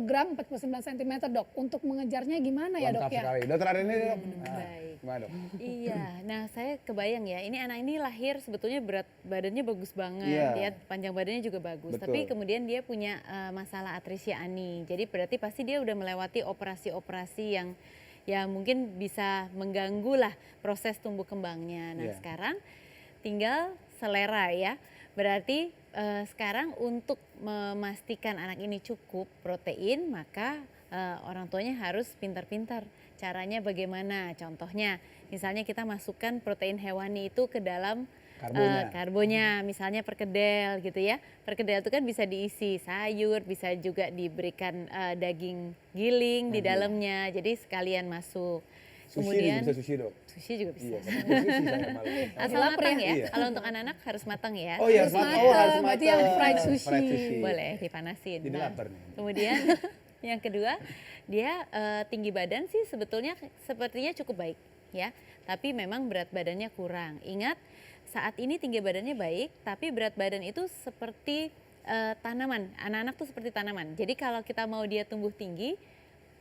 gram, 49 cm dok. Untuk mengejarnya gimana ya dok Lengkap ya? sekali. Dokter Arini dok. baik. Gimana dok? Iya, nah saya kebayang ya, ini anak ini lahir sebetulnya berat badannya bagus banget, Iya. dia panjang badannya juga bagus. Betul. Tapi kemudian dia punya masalah atresia ani. Jadi berarti pasti dia udah melewati operasi-operasi yang ya mungkin bisa mengganggu lah proses tumbuh kembangnya. Nah Iya. sekarang tinggal selera ya. Berarti sekarang untuk memastikan anak ini cukup protein, maka orang tuanya harus pintar-pintar. Caranya bagaimana? Contohnya, misalnya kita masukkan protein hewani itu ke dalam karbonya, misalnya perkedel gitu ya. Perkedel itu kan bisa diisi sayur, bisa juga diberikan daging giling di dalamnya. Jadi sekalian masuk. Sushi juga bisa sushi dok. Sushi juga bisa. Iya, sushi saya malah. Asal Lapar matang ya? ya. Iya. Kalau untuk anak-anak harus matang ya. Oh iya harus matang. Oh harus matang. Berarti yang fried sushi. Boleh dipanasin. Jadi Nah, lapar nih. Kemudian yang kedua, dia tinggi badan sih sebetulnya sepertinya cukup baik ya. Tapi memang berat badannya kurang. Ingat, saat ini tinggi badannya baik, tapi berat badan itu seperti tanaman. Anak-anak tuh seperti tanaman. Jadi kalau kita mau dia tumbuh tinggi,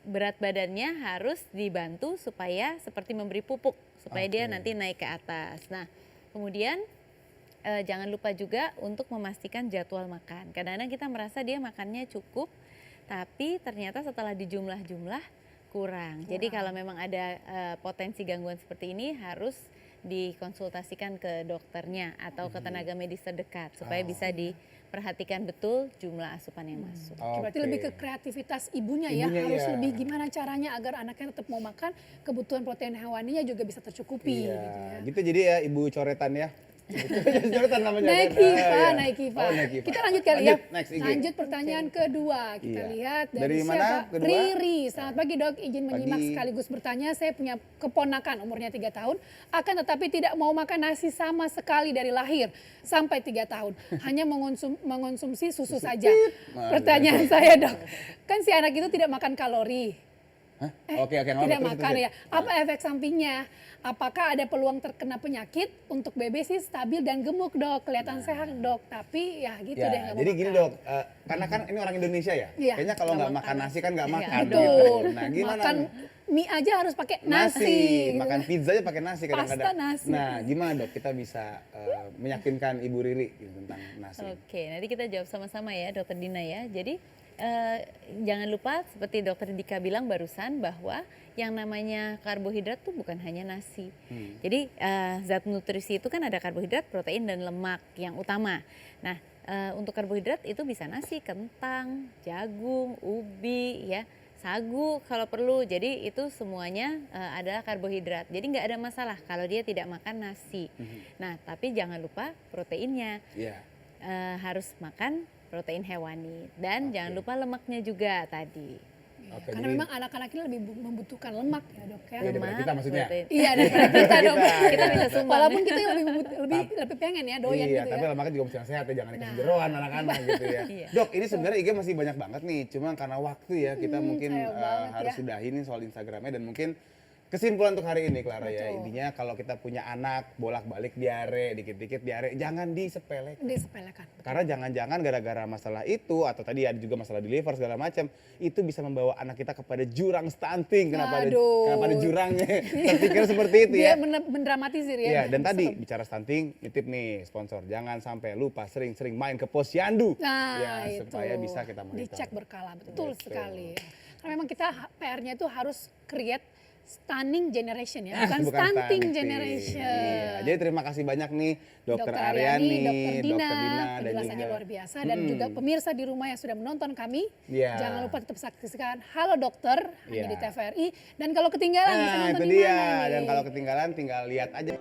berat badannya harus dibantu supaya seperti memberi pupuk supaya dia nanti naik ke atas. Nah, kemudian jangan lupa juga untuk memastikan jadwal makan. Kadang-kadang kita merasa dia makannya cukup, tapi ternyata setelah dijumlah-jumlah kurang. Jadi kalau memang ada potensi gangguan seperti ini harus dikonsultasikan ke dokternya atau ke tenaga medis terdekat supaya bisa diperhatikan betul jumlah asupan yang masuk. Berarti lebih ke kreativitas ibunya ya, Ibunya, harus iya. lebih gimana caranya agar anaknya tetap mau makan, kebutuhan protein hewaninya juga bisa tercukupi gitu ya. Iya, gitu jadi ya ibu coretan ya. Coretan namanya. Naikiva, Iya. Naikiva. Oh, Naikiva. Kita lanjut kali ya. Next IG. Lanjut pertanyaan kedua. Kita Iya. lihat Dari dari mana siapa? kedua? Riri. Selamat pagi dok, izin menyimak Pagi. sekaligus bertanya. Saya punya keponakan umurnya 3 tahun, akan tetapi tidak mau makan nasi sama sekali dari lahir sampai 3 tahun. Hanya mengonsumsi susu saja. Pertanyaan saya dok, kan si anak itu tidak makan kalori. Hah? Oke, nggak apa-apa. Tidak Terus, makan terus, ya. Apa efek sampingnya? Apakah ada peluang terkena penyakit? Untuk bebek sih stabil dan gemuk dok, kelihatan sehat dok. Tapi ya gitu Ya, deh nggak mau jadi gini makan. dok, karena kan ini orang Indonesia ya, Iya. kayaknya kalau nggak makan nasi kan nggak makan. Betul. Gitu. Nah gimana? Makan mie aja harus pakai nasi. gitu. Makan pizza aja pakai nasi kadang-kadang. Pasta nasi. Nah gimana dok, kita bisa meyakinkan Ibu Riri gitu, tentang nasi. Oke, nanti kita jawab sama-sama ya Dokter Dina ya. Jadi jangan lupa seperti Dokter Dika bilang barusan bahwa yang namanya karbohidrat tuh bukan hanya nasi. Jadi zat nutrisi itu kan ada karbohidrat, protein dan lemak yang utama. Nah untuk karbohidrat itu bisa nasi, kentang, jagung, ubi ya. Sagu kalau perlu, jadi itu semuanya adalah karbohidrat. Jadi nggak ada masalah kalau dia tidak makan nasi. Nah tapi jangan lupa proteinnya. Iya. Harus makan protein hewani dan jangan lupa lemaknya juga tadi. Oke, Karena jadi memang anak-anak ini lebih membutuhkan lemak ya dok ya. Iya, daripada kita maksudnya. protein. Iya daripada kita dok. Kita bisa sumbang. Walaupun kita lebih pengen ya doyan iya, gitu tapi ya. lemaknya juga mesti yang sehat ya, jangan dikasih jeroan anak-anak gitu ya. Iya. Dok, ini sebenarnya IG masih banyak banget nih, cuma karena waktu ya kita mungkin sayang banget harus ya. sudahi nih soal Instagramnya dan mungkin kesimpulan untuk hari ini Clara ya, Betul. intinya kalau kita punya anak bolak-balik diare, dikit-dikit diare, jangan disepelekan. Disepelekan. Karena jangan-jangan gara-gara masalah itu atau tadi ada juga masalah di liver segala macam, itu bisa membawa anak kita kepada jurang stunting. Kenapa ada jurangnya? Terpikir seperti itu Dia ya. mendramatisir ya. Iya, dan tadi bicara stunting, nitip nih sponsor, jangan sampai lupa sering-sering main ke posyandu. Nah, ya, itu. supaya bisa kita monitor. Dicek berkala, betul Betul. sekali. Karena memang kita PR-nya itu harus create stunning generation ya, bukan stunting generation. Iya. Jadi terima kasih banyak nih Dokter Dr. Aryani, Dr. Dina, dan penjelasannya juga luar biasa dan juga pemirsa di rumah yang sudah menonton kami, Iya. jangan lupa tetap saksikan Halo Dokter hanya Iya. di TVRI dan kalau ketinggalan bisa Nah, nonton itu di dia. mana nih? Dan kalau ketinggalan tinggal lihat aja.